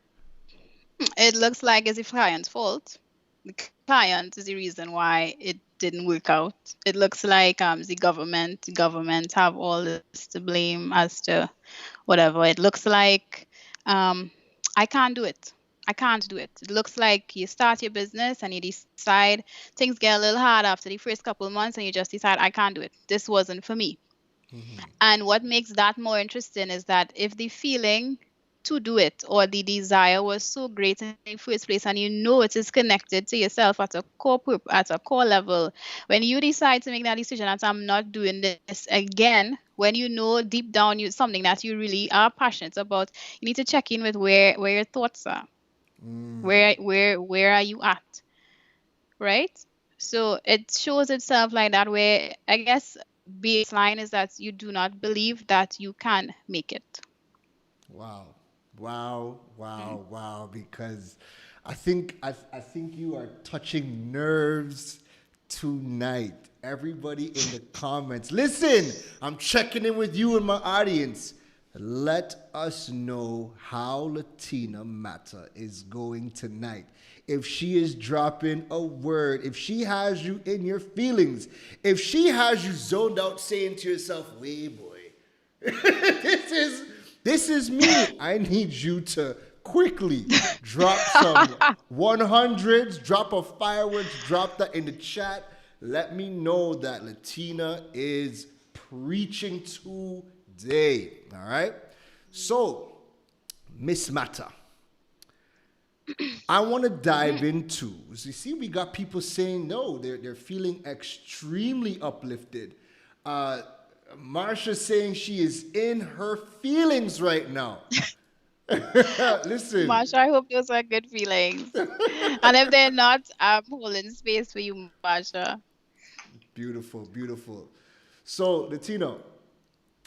It looks like it's the client's fault. The client is the reason why it didn't work out. It looks like the government have all this to blame as to whatever. It looks like um, I can't do it. I can't do it. It looks like you start your business and you decide things get a little hard after the first couple of months, and you just decide, I can't do it. This wasn't for me. And what makes that more interesting is that if the feeling to do it or the desire was so great in the first place, and you know it is connected to yourself at at a core level, when you decide to make that decision that I'm not doing this again, when you know deep down you something that you really are passionate about, you need to check in with where your thoughts are. Where are you at? Right? So it shows itself like that, where I guess baseline is that you do not believe that you can make it. Wow. Wow, wow, wow. Because I think you are touching nerves tonight. Everybody in the comments. Listen, I'm checking in with you and my audience. Let us know how Letina Mata is going tonight. If she is dropping a word, if she has you in your feelings, if she has you zoned out saying to yourself, way boy, this is this is me. I need you to quickly drop some 100s, drop a fireworks, drop that in the chat. Let me know that Letina is preaching today. All right. So, Miss Mata, I want to dive into. You see, we got people saying no, they're feeling extremely uplifted. Uh, Marsha saying she is in her feelings right now. Listen, Marsha, I hope those are good feelings. And if they're not, I'm holding space for you, Marsha. beautiful, beautiful. So, Latino,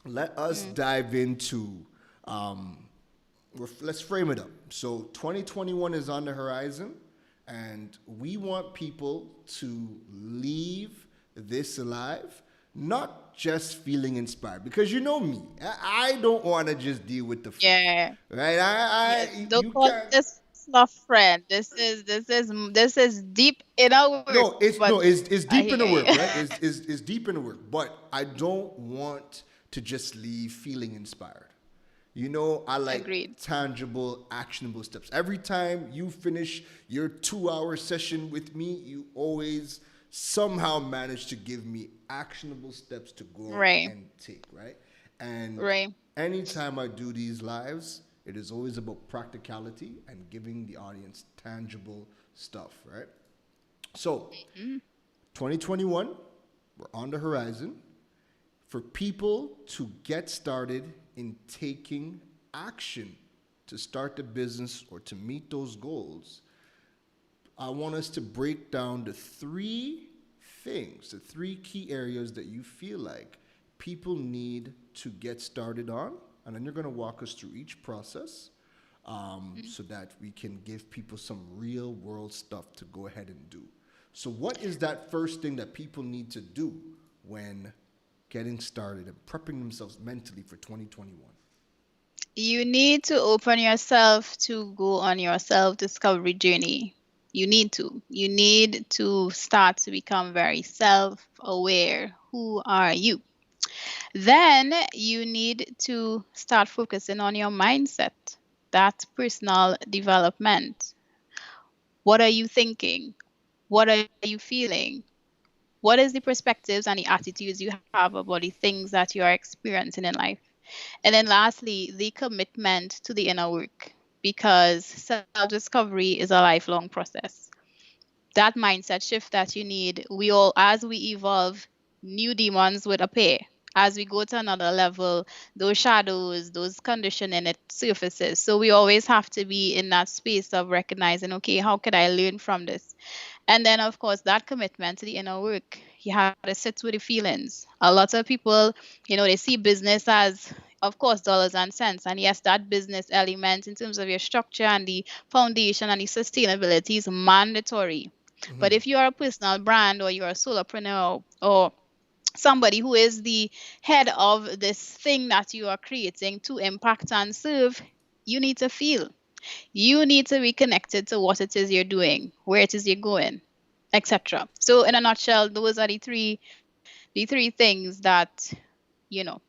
let us dive into. Um, let's frame it up. So, 2021 is on the horizon, and we want people to leave this live not just feeling inspired. Because you know me, I don't want to just deal with the fluff, Yeah. right? Yeah. Don't You call can't. this fluff friend. This is deep inner work, No, but it's I deep in the hear work, you. right? It's deep in the work, but I don't want to just leave feeling inspired. You know, I like Agreed. tangible, actionable steps. Every time you finish your 2 hour session with me, you always somehow manage to give me actionable steps to go Right. and take, right? And Right. anytime I do these lives, it is always about practicality and giving the audience tangible stuff, right? So, Mm. 2021, we're on the horizon. For people to get started in taking action to start the business or to meet those goals, I want us to break down the three things, the three key areas that you feel like people need to get started on. And then you're going to walk us through each process so that we can give people some real world stuff to go ahead and do. So, what is that first thing that people need to do when getting started and prepping themselves mentally for 2021? You need to open yourself to go on your self-discovery journey. You need to. You need to start to become very self-aware. Who are you? Then you need to start focusing on your mindset. That's personal development. What are you thinking? What are you feeling? What is the perspectives and the attitudes you have about the things that you are experiencing in life? And then lastly, the commitment to the inner work, because self-discovery is a lifelong process. That mindset shift that you need, as we evolve, new demons would appear. As we go to another level, those shadows, those conditioning, it surfaces. So we always have to be in that space of recognizing, okay, how could I learn from this? And then, of course, that commitment to the inner work, you have to sit with the feelings. A lot of people, they see business as, of course, dollars and cents. And yes, that business element in terms of your structure and the foundation and the sustainability is mandatory. But if you are a personal brand, or you're a solopreneur, or somebody who is the head of this thing that you are creating to impact and serve, you need to feel. You need to be connected to what it is you're doing, where it is you're going, etc. So, in a nutshell, those are the three things that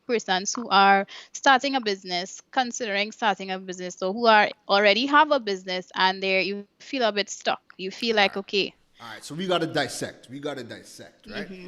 persons who are starting a business, considering starting a business, or who are already have a business and you feel a bit stuck. You feel like, All right. okay. All right. So we got to dissect. We got to dissect, right? Mm-hmm.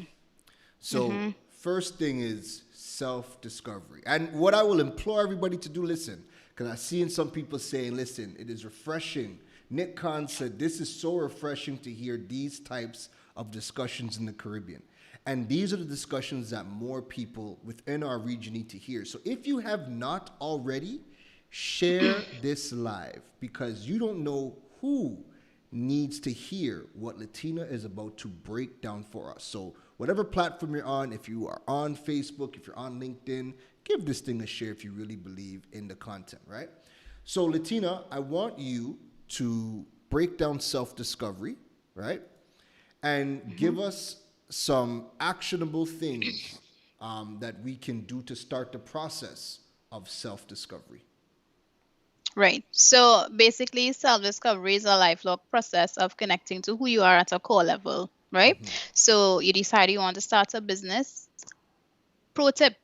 So, first thing is self discovery. And what I will implore everybody to do, listen, because I've seen some people saying, listen, it is refreshing. Nick Khan said, this is so refreshing to hear these types of discussions in the Caribbean. And these are the discussions that more people within our region need to hear. So, if you have not already, share this live because you don't know who needs to hear what Latina is about to break down for us. So, whatever platform you're on, if you are on Facebook, if you're on LinkedIn, give this thing a share if you really believe in the content, right? So, Latina, I want you to break down self discovery, right? And give us some actionable things that we can do to start the process of self discovery. Right. So basically, self discovery is a lifelong process of connecting to who you are at a core level, right? So you decide you want to start a business. Pro tip: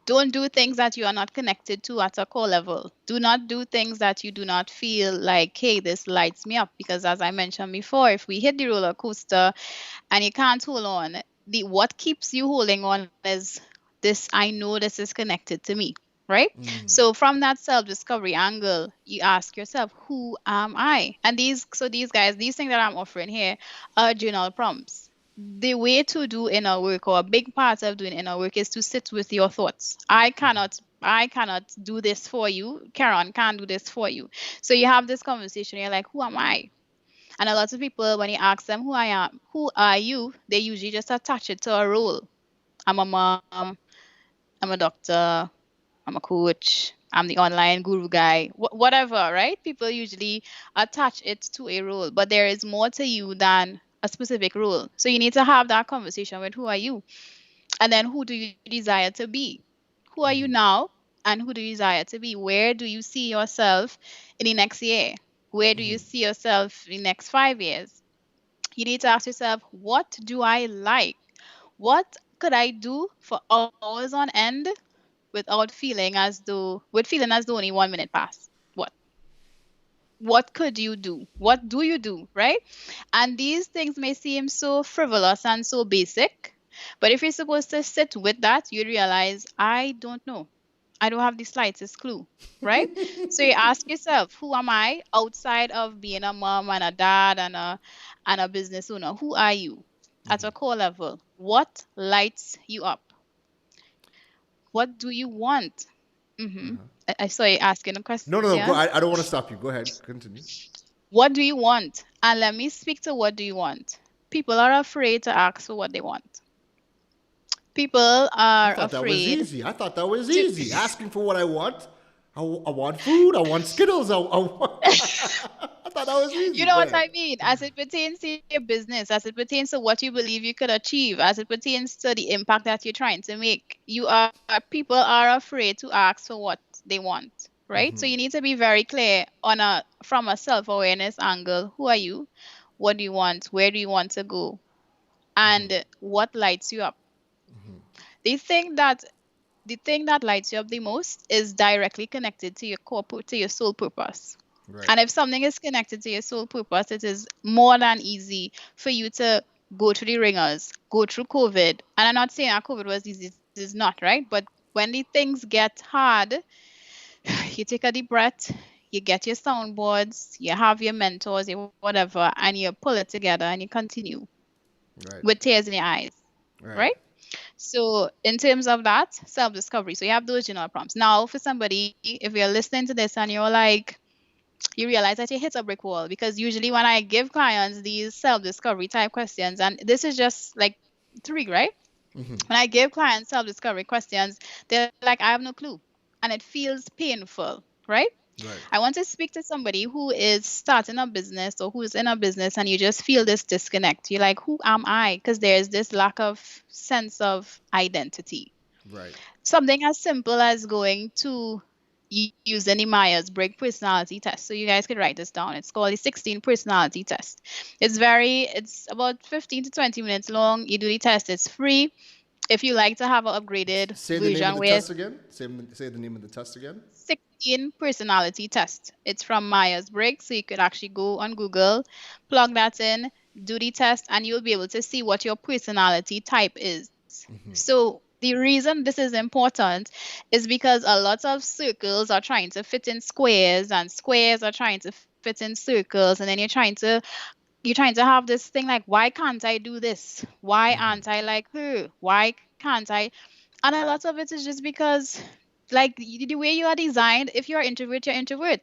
don't do things that you are not connected to at a core level. Do not do things that you do not feel like, hey, this lights me up. Because as I mentioned before, if we hit the roller coaster and you can't hold on, the what keeps you holding on is this: I know this is connected to me, right? So from that self-discovery angle, you ask yourself, who am I? And these guys, these things that I'm offering here are journal prompts. The way to do inner work, or a big part of doing inner work, is to sit with your thoughts. I cannot do this for you. Keron can't do this for you. So you have this conversation, you're like, who am I? And a lot of people, when you ask them who I am, who are you, they usually just attach it to a role. I'm a mom, I'm a doctor, I'm a coach, I'm the online guru guy, whatever, right? People usually attach it to a role, but there is more to you than a specific role. So you need to have that conversation with, who are you? And then who do you desire to be? Who are you now? And who do you desire to be? Where do you see yourself in the next year? Where do you see yourself in the next 5 years? You need to ask yourself, what do I like? What could I do for hours on end with feeling as though only 1 minute passed? What could you do? What do you do, right? And these things may seem so frivolous and so basic, but if you're supposed to sit with that, you realize, I don't know. I don't have the slightest clue, right? So you ask yourself, who am I outside of being a mom and a dad and a business owner? Who are you at a core level? What lights you up? What do you want? I saw you asking a No, no, no. Go. question. I don't want to stop you. Go ahead. Continue. What do you want? And let me speak to what do you want. People are afraid to ask for what they want. People I are thought that was afraid easy. I thought that was to. easy. Asking for what I want. I want food. I want Skittles. I want. I thought that was You easy. know Go what ahead. I mean? As it pertains to your business, as it pertains to what you believe you could achieve, as it pertains to the impact that you're trying to make, people are afraid to ask for what they want, right? So you need to be very clear from a self-awareness angle. Who are you? What do you want? Where do you want to go? And what lights you up? They think that the thing that lights you up the most is directly connected to to your soul purpose. Right. And if something is connected to your soul purpose, it is more than easy for you to go through the ringers, go through COVID. And I'm not saying that COVID was easy, it is not, right? But when the things get hard, you take a deep breath, you get your soundboards, you have your mentors, your whatever, and you pull it together and you continue Right. with tears in your eyes, Right. right? So, in terms of that, self discovery. So, you have those general prompts. Now, for somebody, if you're listening to this and you're like, you realize that you hit a brick wall, because usually when I give clients these self discovery type questions, and this is just like three, right? When I give clients self discovery questions, they're like, I have no clue. And it feels painful, right? Right. I want to speak to somebody who is starting a business or who's in a business and you just feel this disconnect. You're like, who am I? Because there's this lack of sense of identity. Right. Something as simple as going to using the Myers-Briggs personality test. So you guys could write this down. It's called the 16 personality test. It's about 15 to 20 minutes long. You do the test. It's free. If you like to have an upgraded Say the name of version the where test again. Say the name of the test again. 16 personality test. It's from Myers-Briggs, so you could actually go on Google, plug that in, do the test, and you'll be able to see what your personality type is. So the reason this is important is because a lot of circles are trying to fit in squares, and squares are trying to fit in circles, and then you're trying to have this thing like, why can't I do this? Why aren't I like her? Why can't I? And a lot of it is just because, like, the way you are designed, if you're introvert, you're introvert.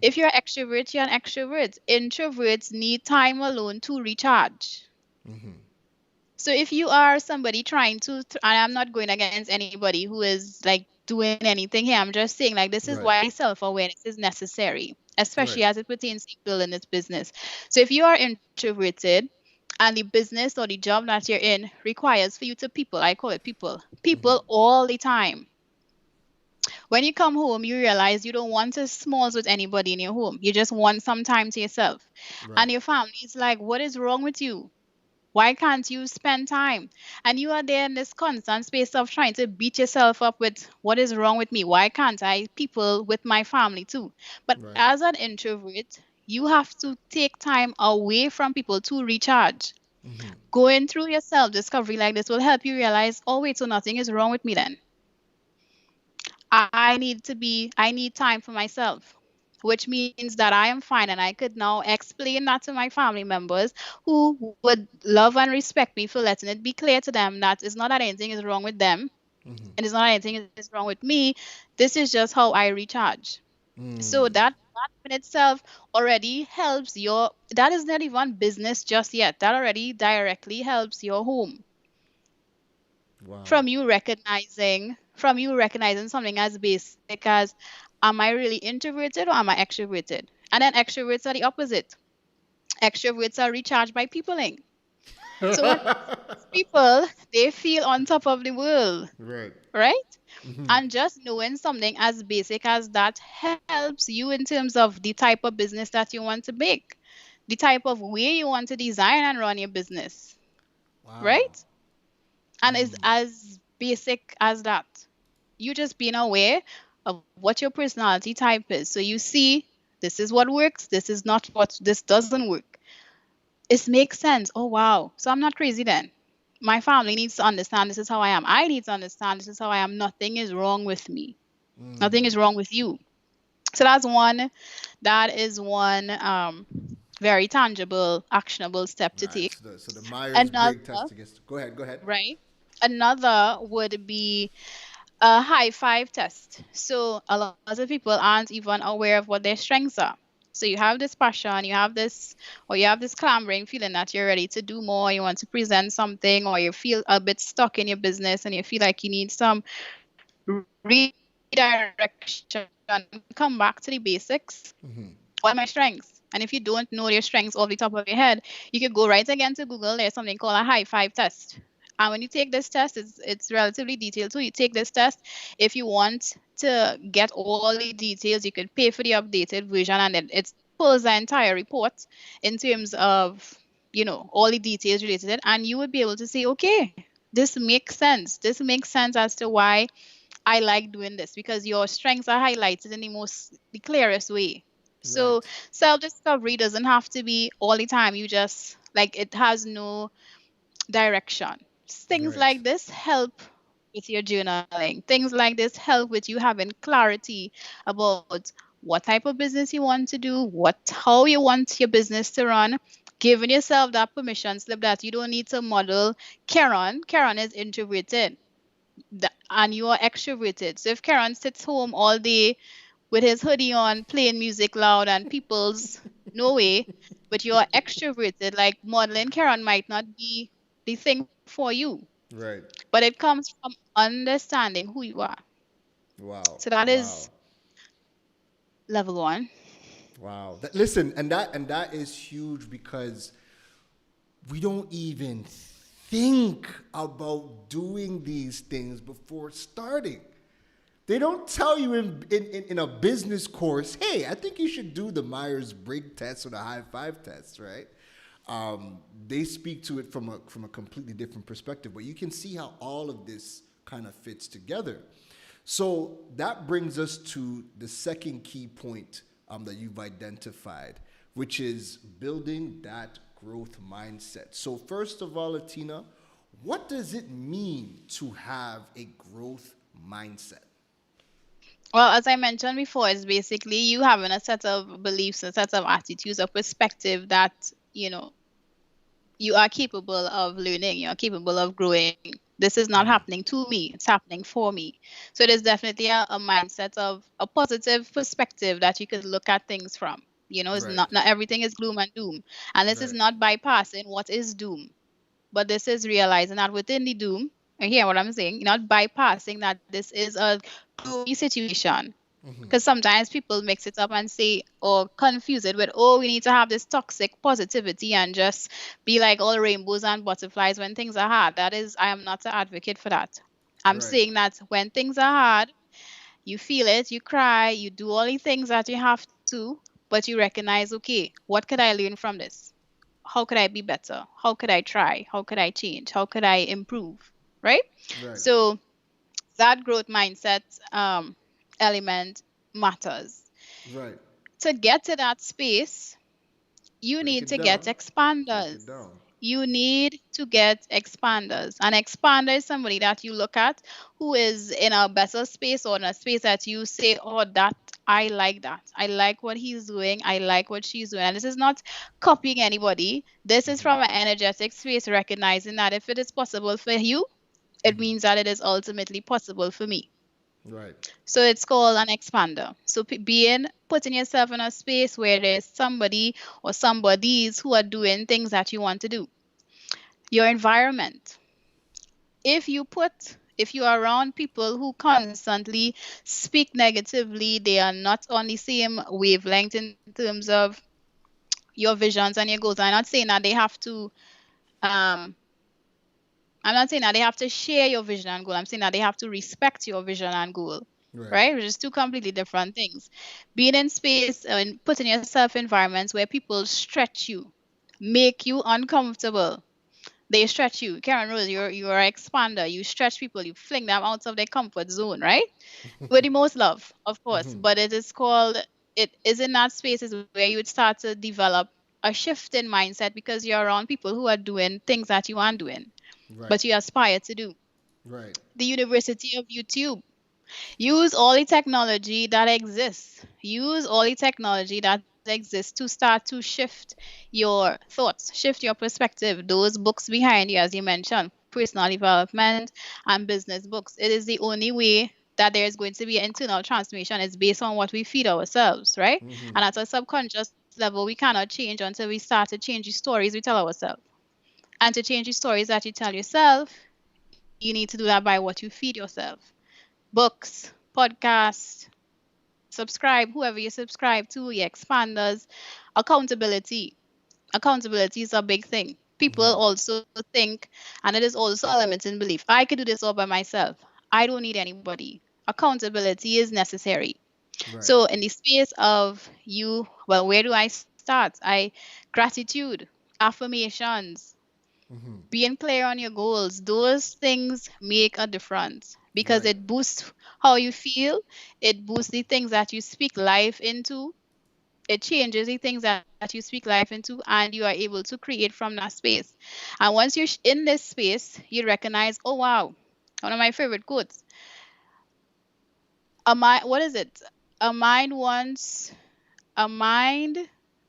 If you're extrovert, you're an extrovert. Introverts need time alone to recharge. So if you are somebody trying to, and I'm not going against anybody who is like doing anything here, I'm just saying, like, this is Right. why self-awareness is necessary, especially Right. as it pertains to building this business. So if you are introverted and the business or the job that you're in requires for you to people, I call it people all the time. When you come home, you realize you don't want to smalls with anybody in your home. You just want some time to yourself. Right. And your family is like, what is wrong with you? Why can't you spend time? And you are there in this constant space of trying to beat yourself up with, what is wrong with me? Why can't I people with my family too? But Right. as an introvert, you have to take time away from people to recharge. Going through your self discovery like this will help you realize, oh, wait, so nothing is wrong with me then. I need time for myself, which means that I am fine. And I could now explain that to my family members who would love and respect me for letting it be clear to them that it's not that anything is wrong with them and it's not that anything is wrong with me. This is just how I recharge. So that in itself already helps that is not even business just yet. That already directly helps your home Wow. from you recognizing something as basic as, am I really introverted or am I extroverted? And then extroverts are the opposite. Extroverts are recharged by peopling. So when people they feel on top of the world, Right. right? And just knowing something as basic as that helps you in terms of the type of business that you want to make, the type of way you want to design and run your business, Wow. right? And it's as basic as that. You just being aware of what your personality type is. So you see, this is what works, this is not what, this doesn't work. It makes sense. Oh, wow. So I'm not crazy then. My family needs to understand this is how I am. I need to understand this is how I am. Nothing is wrong with me. Nothing is wrong with you. So that is one very tangible, actionable step to Right. take. So the Myers Another, Briggs test against. Go ahead. Go ahead. right? Another would be a high five test. So a lot of people aren't even aware of what their strengths are. So you have this passion, you have this clambering feeling that you're ready to do more, you want to present something, or you feel a bit stuck in your business and you feel like you need some redirection. Come back to the basics. What are my strengths? And if you don't know your strengths off the top of your head, you could go right again to Google. There's something called a high five test. And when you take this test, it's relatively detailed. So you take this test. If you want to get all the details, you could pay for the updated version, and then it pulls the entire report in terms of, all the details related to it, and you would be able to say, okay, this makes sense. This makes sense as to why I like doing this, because your strengths are highlighted in the clearest way. So Right. self-discovery doesn't have to be all the time. You just like, it has no direction. Things Right. like this help with your journaling. Things like this help with you having clarity about what type of business you want to do, how you want your business to run, giving yourself that permission slip that you don't need to model Keron. Keron is introverted, and you are extroverted. So if Keron sits home all day with his hoodie on, playing music loud, and people's no way, but you are extroverted, like modeling Keron might not be the thing for you. Right. But it comes from understanding who you are. Wow. So that is Wow. level one. Wow. Listen, and that is huge because we don't even think about doing these things before starting. They don't tell you in a business course, hey, I think you should do the Myers Briggs test or the high five test, right? They speak to it from a completely different perspective, but you can see how all of this kind of fits together. So that brings us to the second key point that you've identified, which is building that growth mindset. So, first of all, Latina, what does it mean to have a growth mindset? Well, as I mentioned before, it's basically you having a set of beliefs, a set of attitudes, a perspective that, you know, you are capable of learning, you are capable of growing. This is not happening to me, it's happening for me. So it is definitely a mindset of a positive perspective that you could look at things from. It's Right, not everything is gloom and doom. And this is right, not bypassing what is doom, but this is realizing that within the doom, and hear what I'm saying, not bypassing that this is a gloomy situation. Because sometimes people mix it up and say, or confuse it with, oh, we need to have this toxic positivity and just be like all rainbows and butterflies when things are hard. That is, I am not an advocate for that. I'm right, saying that when things are hard, you feel it, you cry, you do all the things that you have to, but you recognize, okay, what could I learn from this? How could I be better? How could I try? How could I change? How could I improve? Right? right, So that growth mindset element matters. right. To get to that space, you Break need it to get down. Break expanders. it down. You need to get expanders. An expander is somebody that you look at who is in a better space, or in a space that you say, oh, that I like that. I like what he's doing. I like what she's doing. And this is not copying anybody. This is from an energetic space, recognizing that if it is possible for you, it means that it is ultimately possible for me. Right, So it's called an expander. So putting yourself in a space where there's somebody or somebodies who are doing things that you want to do. Your environment. If you are around people who constantly speak negatively, they are not on the same wavelength in terms of your visions and your goals. I'm not saying that they have to um I'm not saying that they have to share your vision and goal. I'm saying that they have to respect your vision and goal, Right. right? Which is two completely different things. Being in space and putting yourself in environments where people stretch you, make you uncomfortable. They stretch you. Karen Rose, you're an expander. You stretch people, you fling them out of their comfort zone, right? With the most love, of course. Hmm. But it is called, it is in that spaces where you would start to develop a shift in mindset because you're around people who are doing things that you aren't doing, Right. but you aspire to do. Right. The University of YouTube. Use all the technology that exists. Use all the technology that exists to start to shift your thoughts, shift your perspective. Those books behind you, as you mentioned, personal development and business books. It is the only way that there is going to be an internal transformation. It's based on what we feed ourselves, right? Hmm. And at a subconscious level, we cannot change until we start to change the stories we tell ourselves. And to change the stories that you tell yourself, you need to do that by what you feed yourself. Books, podcasts, subscribe, whoever you subscribe to, your expanders, accountability. Accountability is a big thing. People Hmm. also think, and it is also a limiting belief, I can do this all by myself. I don't need anybody. Accountability is necessary. Right. So, in the space of you, well, where do I start? Gratitude, affirmations, Hmm. being clear on your goals, those things make a difference because Right. it boosts how you feel, it boosts the things that you speak life into, it changes the things that you speak life into, and you are able to create from that space. And once you're in this space, you recognize, oh wow, one of my favorite quotes. What is it? A mind wants a mind.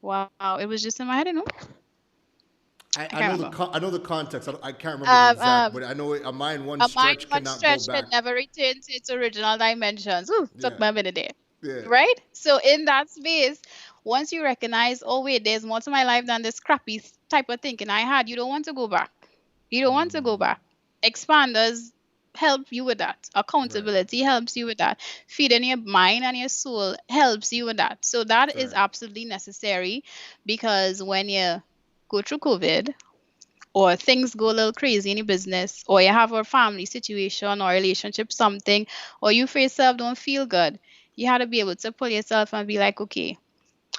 Wow, it was just in my head. I don't know. I can't I know the remember. I know the context. I can't remember the Um, exact, um, but I know a mind one A mind stretch once cannot go stretched back. can never return to its original dimensions. Ooh, Yeah. took me a minute there. Yeah. Right? So in that space, once you recognize, oh wait, there's more to my life than this crappy type of thinking I had, you don't want to go back. You don't want to go back. Expanders help you with that. Right. Accountability helps you with that. Feeding your mind and your soul helps you with that. So that is Right. absolutely necessary because when you go through COVID, or things go a little crazy in your business, or you have a family situation or relationship, something, or you for yourself don't feel good, you have to be able to pull yourself and be like, okay,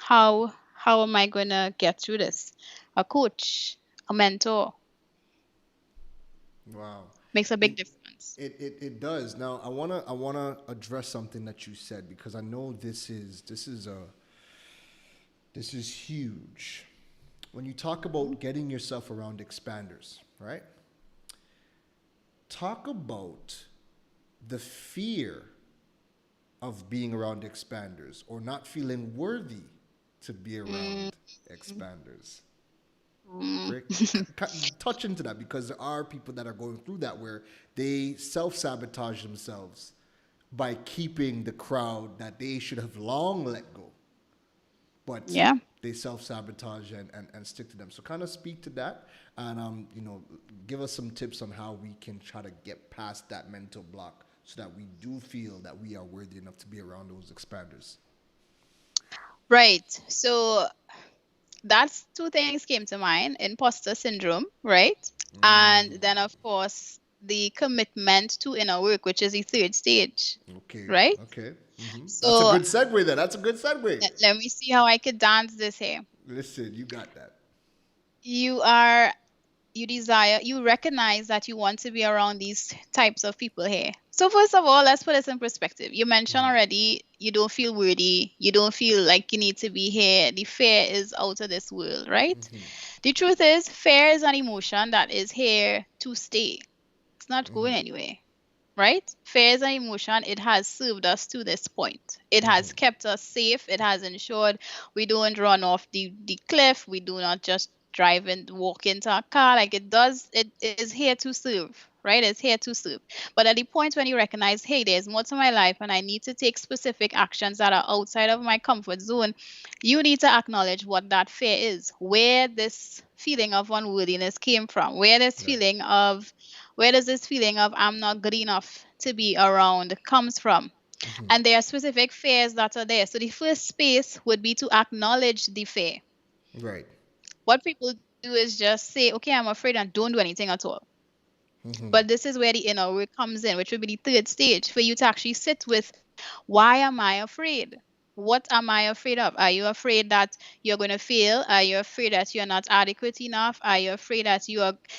how am I gonna get through this? A coach, a mentor Wow. makes a It, big difference. it does. Now I wanna address something that you said because I know this is huge. When you talk about getting yourself around expanders, right? Talk about the fear of being around expanders or not feeling worthy to be Mm, around expanders. mm. Break, touch into that because there are people that are going through that where they self sabotage themselves by keeping the crowd that they should have long let go, but Yeah. they self sabotage and stick to them. So kind of speak to that and give us some tips on how we can try to get past that mental block so that we do feel that we are worthy enough to be around those expanders. Right. So that's two things came to mind: imposter syndrome, right? And then, of course, the commitment to inner work, which is the third stage, Okay, right? okay. That's a So good segue there. That's a good segue. let me see how I could dance this here. Listen, you got that. You are, you desire, you recognize that you want to be around these types of people here. So, first of all, let's put this in perspective. You mentioned already you don't feel worthy, you don't feel like you need to be here. The fear is out of this world, right? The truth is, fear is an emotion that is here to stay. It's not going anywhere, right? Fear is an emotion. It has served us to this point. It has kept us safe. It has ensured we don't run off the cliff. We do not just drive and walk into a car like it does. It is here to serve, right? It's here to serve. But at the point when you recognize, hey, there's more to my life and I need to take specific actions that are outside of my comfort zone, you need to acknowledge what that fear is, where this feeling of unworthiness came from, Right. where does this feeling of I'm not good enough to be around comes from. And there are specific fears that are there. So the first space would be to acknowledge the fear. Right. What people do is just say, okay, I'm afraid, and don't do anything at all. But this is where the inner work comes in, which would be the third stage for you to actually sit with, why am I afraid? What am I afraid of? Are you afraid that you're going to fail? Are you afraid that you're not adequate enough? Are you afraid that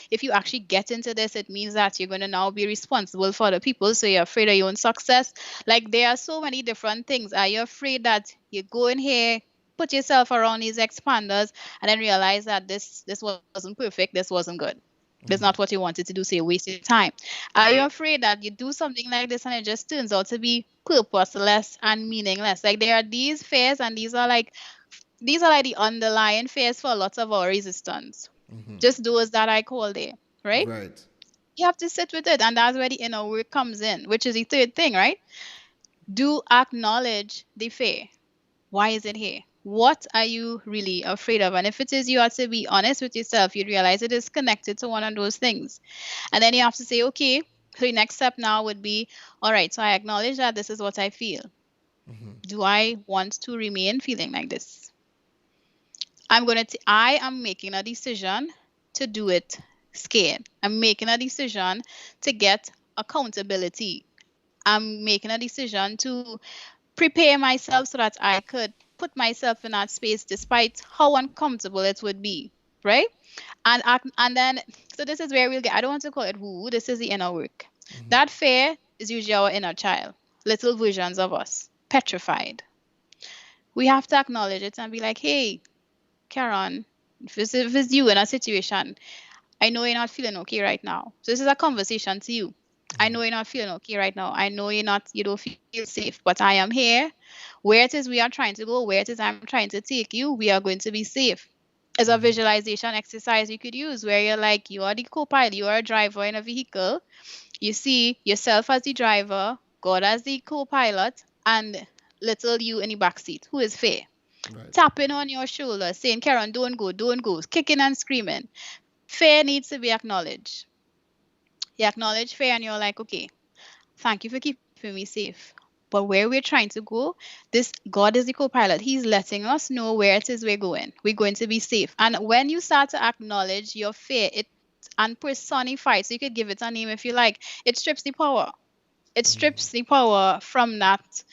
if you actually get into this, it means that you're going to now be responsible for other people? So you're afraid of your own success? Like, there are so many different things. Are you afraid that you go in here, put yourself around these expanders, and then realize that this wasn't perfect, this wasn't good? That's not what you wanted to do, so you wasted time. Are you afraid that you do something like this and it just turns out to be purposeless and meaningless? Like, there are these fears, and these are like the underlying fears for lots of our resistance. Just those that I call there, right? Right. You have to sit with it, and that's where the inner work comes in, which is the third thing, right? Do acknowledge the fear. Why is it here? What are you really afraid of? And if it is, you have to be honest with yourself. You realize it is connected to one of those things. And then you have to say, okay, so the next step now would be, all right, so I acknowledge that this is what I feel. Do I want to remain feeling like this? I am making a decision to do it scared. I'm making a decision to get accountability. I'm making a decision to prepare myself so that I could put myself in that space despite how uncomfortable it would be, right? And then, so this is where we'll get, I don't want to call it woo, this is the inner work. That fear is usually our inner child, little versions of us, petrified. We have to acknowledge it and be like, hey, Keron, if it's you in a situation, I know you're not feeling okay right now. So this is a conversation to you. I know you're not feeling okay right now. I know you don't feel safe, but I am here. Where it is we are trying to go, where it is I'm trying to take you, we are going to be safe. As a visualization exercise you could use, where you're like, you are the co-pilot, you are a driver in a vehicle. You see yourself as the driver, God as the co-pilot, and little you in the backseat, who is fair. Right. Tapping on your shoulder, saying, Keron, don't go, kicking and screaming. Fear needs to be acknowledged. You acknowledge fear and you're like, okay, thank you for keeping me safe. But where we're trying to go, this God is the co-pilot. He's letting us know where it is we're going. We're going to be safe. And when you start to acknowledge your fear, it and personify it, so you could give it a name if you like, it strips the power. It strips the power from that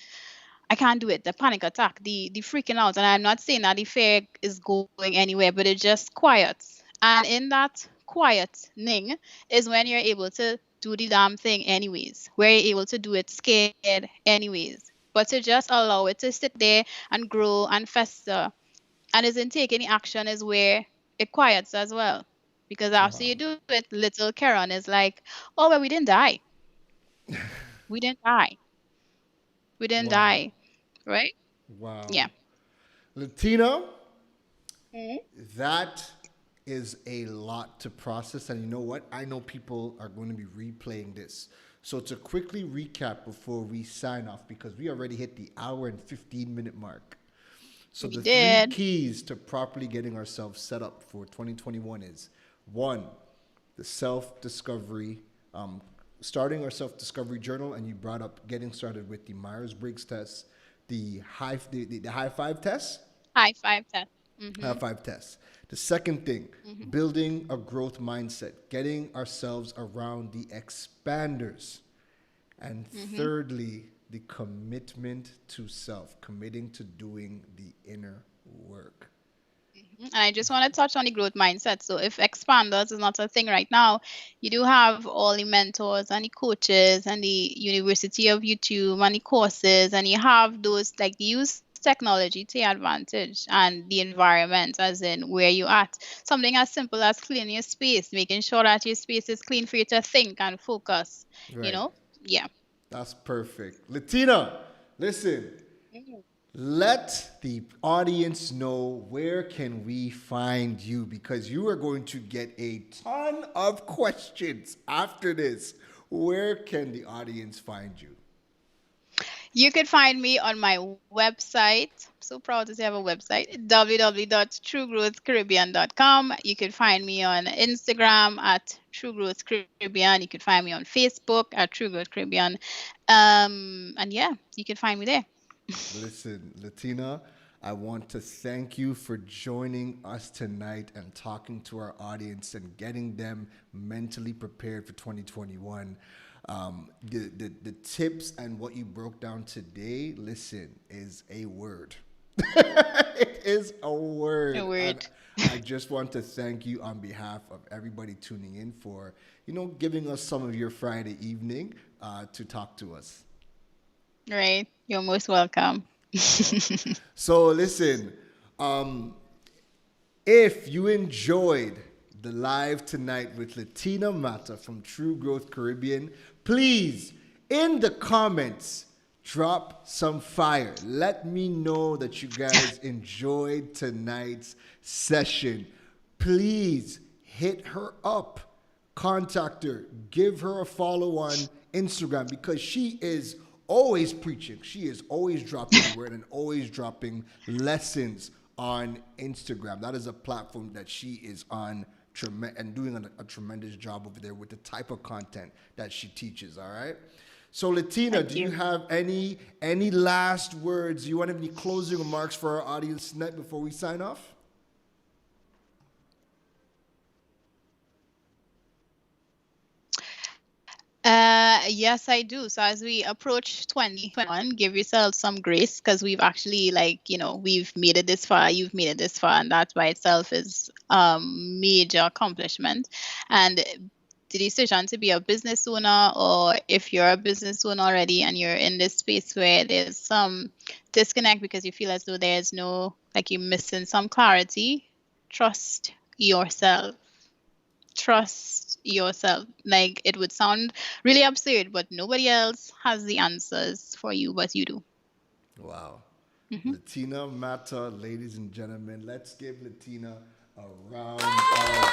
I can't do it, the panic attack, the freaking out. And I'm not saying that the fear is going anywhere, but it just quiets. And in that quietening is when you're able to do the damn thing anyways, where you're able to do it scared anyways. But to just allow it to sit there and grow and fester and isn't take any action is where it quiets as well. Because after you Wow. do it, little Keron is like, oh, well, we didn't die. We didn't die. We didn't Wow. die. Right? Wow. Yeah. Latina, Mhm. that is a lot to process. And you know what? I know people are going to be replaying this. So to quickly recap before we sign off, because we already hit the hour and 15-minute mark. So We the three did. keys to properly getting ourselves set up for 2021 is one, the self-discovery, starting our self-discovery journal, and you brought up getting started with the Myers-Briggs test, the high five test, High five test. high Mm-hmm. five test. The second thing, Mm-hmm. building a growth mindset, getting ourselves around the expanders. And Mm-hmm. thirdly, the commitment to self, committing to doing the inner work. And I just want to touch on the growth mindset. So if expanders is not a thing right now, you do have all the mentors and the coaches and the University of YouTube and the courses, and you have those like use technology to your advantage and the environment as in where you at. Something as simple as cleaning your space, making sure that your space is clean for you to think and focus, you Right. know? Yeah. That's perfect. Latina, listen, let the audience know where can we find you, because you are going to get a ton of questions after this. Where can the audience find you? You could find me on my website. So proud to say I have a website, www.truegrowthcaribbean.com. You could find me on Instagram at True Growth Caribbean. You could find me on Facebook at True Growth Caribbean. And yeah, you can find me there. Listen, Latina, I want to thank you for joining us tonight and talking to our audience and getting them mentally prepared for 2021. The tips and what you broke down today, listen, is a word. It is a A word. And word. I just want to thank you on behalf of everybody tuning in for, giving us some of your Friday evening to talk to us. Right. You're most welcome. So listen, um, if you enjoyed the live tonight with Letina Mata from True Growth Caribbean, please, in the comments, drop some fire. Let me know that you guys enjoyed tonight's session. Please hit her up, contact her, give her a follow on Instagram because she is always preaching. She is always dropping the word and always dropping lessons on Instagram. That is a platform that she is on and doing a tremendous job over there with the type of content that she teaches. All right. So Latina, Thank do you you. have any last words? Do you want any closing remarks for our audience tonight before we sign off? Yes, I do. So as we approach 2021, give yourself some grace because we've actually we've made it this far, you've made it this far, and that by itself is major accomplishment. And the decision to be a business owner, or if you're a business owner already and you're in this space where there's some disconnect because you feel as though there's no, like you're missing some clarity, trust yourself. Trust yourself. Like it would sound really absurd, but nobody else has the answers for you, but you do. Wow. Hmm. Letina Mata, ladies and gentlemen, let's give Letina a round of applause.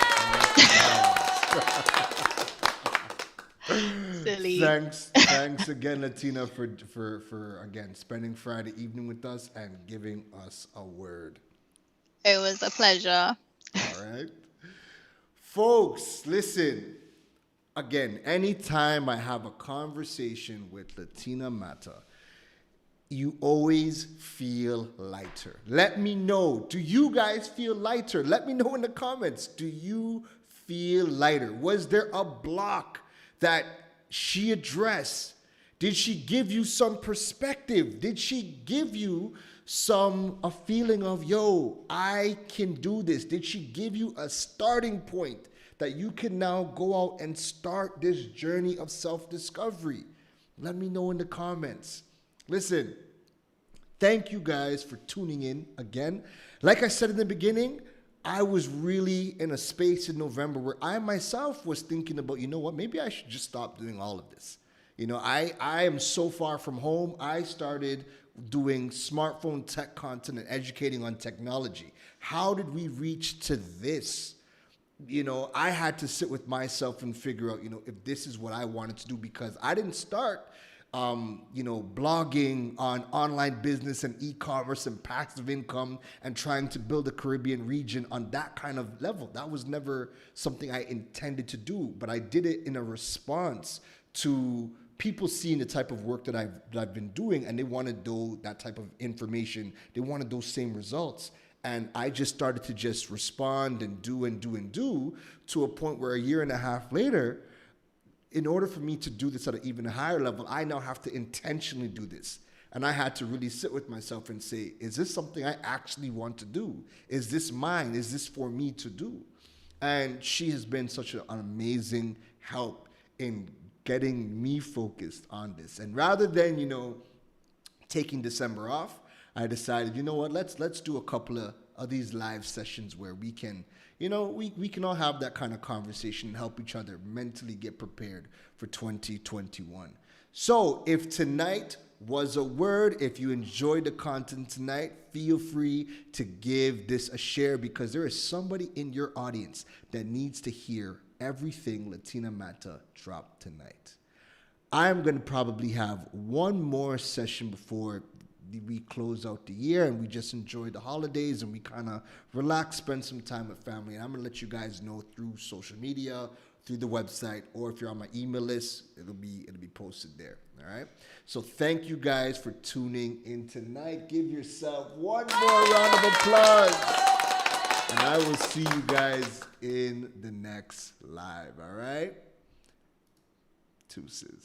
Silly. Thanks again, Latina, for again spending Friday evening with us and giving us a word. It was a pleasure. All right, folks, listen. Again, anytime I have a conversation with Latina Mata, you always feel lighter. Let me know. Do you guys feel lighter? Let me know in the comments. Do you feel lighter? Was there a block that she addressed? Did she give you some perspective? Did she give you a feeling of, yo, I can do this? Did she give you a starting point that you can now go out and start this journey of self-discovery? Let me know in the comments. Listen, thank you guys for tuning in again. Like I said in the beginning, I was really in a space in November where I myself was thinking about, you know what, maybe I should just stop doing all of this. I am so far from home. I started doing smartphone tech content and educating on technology. How did we reach to this? I had to sit with myself and figure out, if this is what I wanted to do, because I didn't start, blogging on online business and e-commerce and passive income and trying to build a Caribbean region on that kind of level. That was never something I intended to do, but I did it in a response to people seeing the type of work that I've been doing, and they wanted that type of information. They wanted those same results. And I just started to just respond and do and do and do to a point where a year and a half later, in order for me to do this at an even higher level, I now have to intentionally do this. And I had to really sit with myself and say, is this something I actually want to do? Is this mine? Is this for me to do? And she has been such an amazing help in getting me focused on this. And rather than, taking December off, I decided, you know what, let's do a couple of these live sessions where we can, we can all have that kind of conversation and help each other mentally get prepared for 2021. So if tonight was a word, if you enjoyed the content tonight, feel free to give this a share, because there is somebody in your audience that needs to hear everything Letina Mata dropped tonight. I'm going to probably have one more session before we close out the year and we just enjoy the holidays and we kind of relax, spend some time with family. And I'm going to let you guys know through social media, through the website, or if you're on my email list, it'll be posted there. All right. So thank you guys for tuning in tonight. Give yourself one more round of applause. And I will see you guys in the next live. All right. Deuces.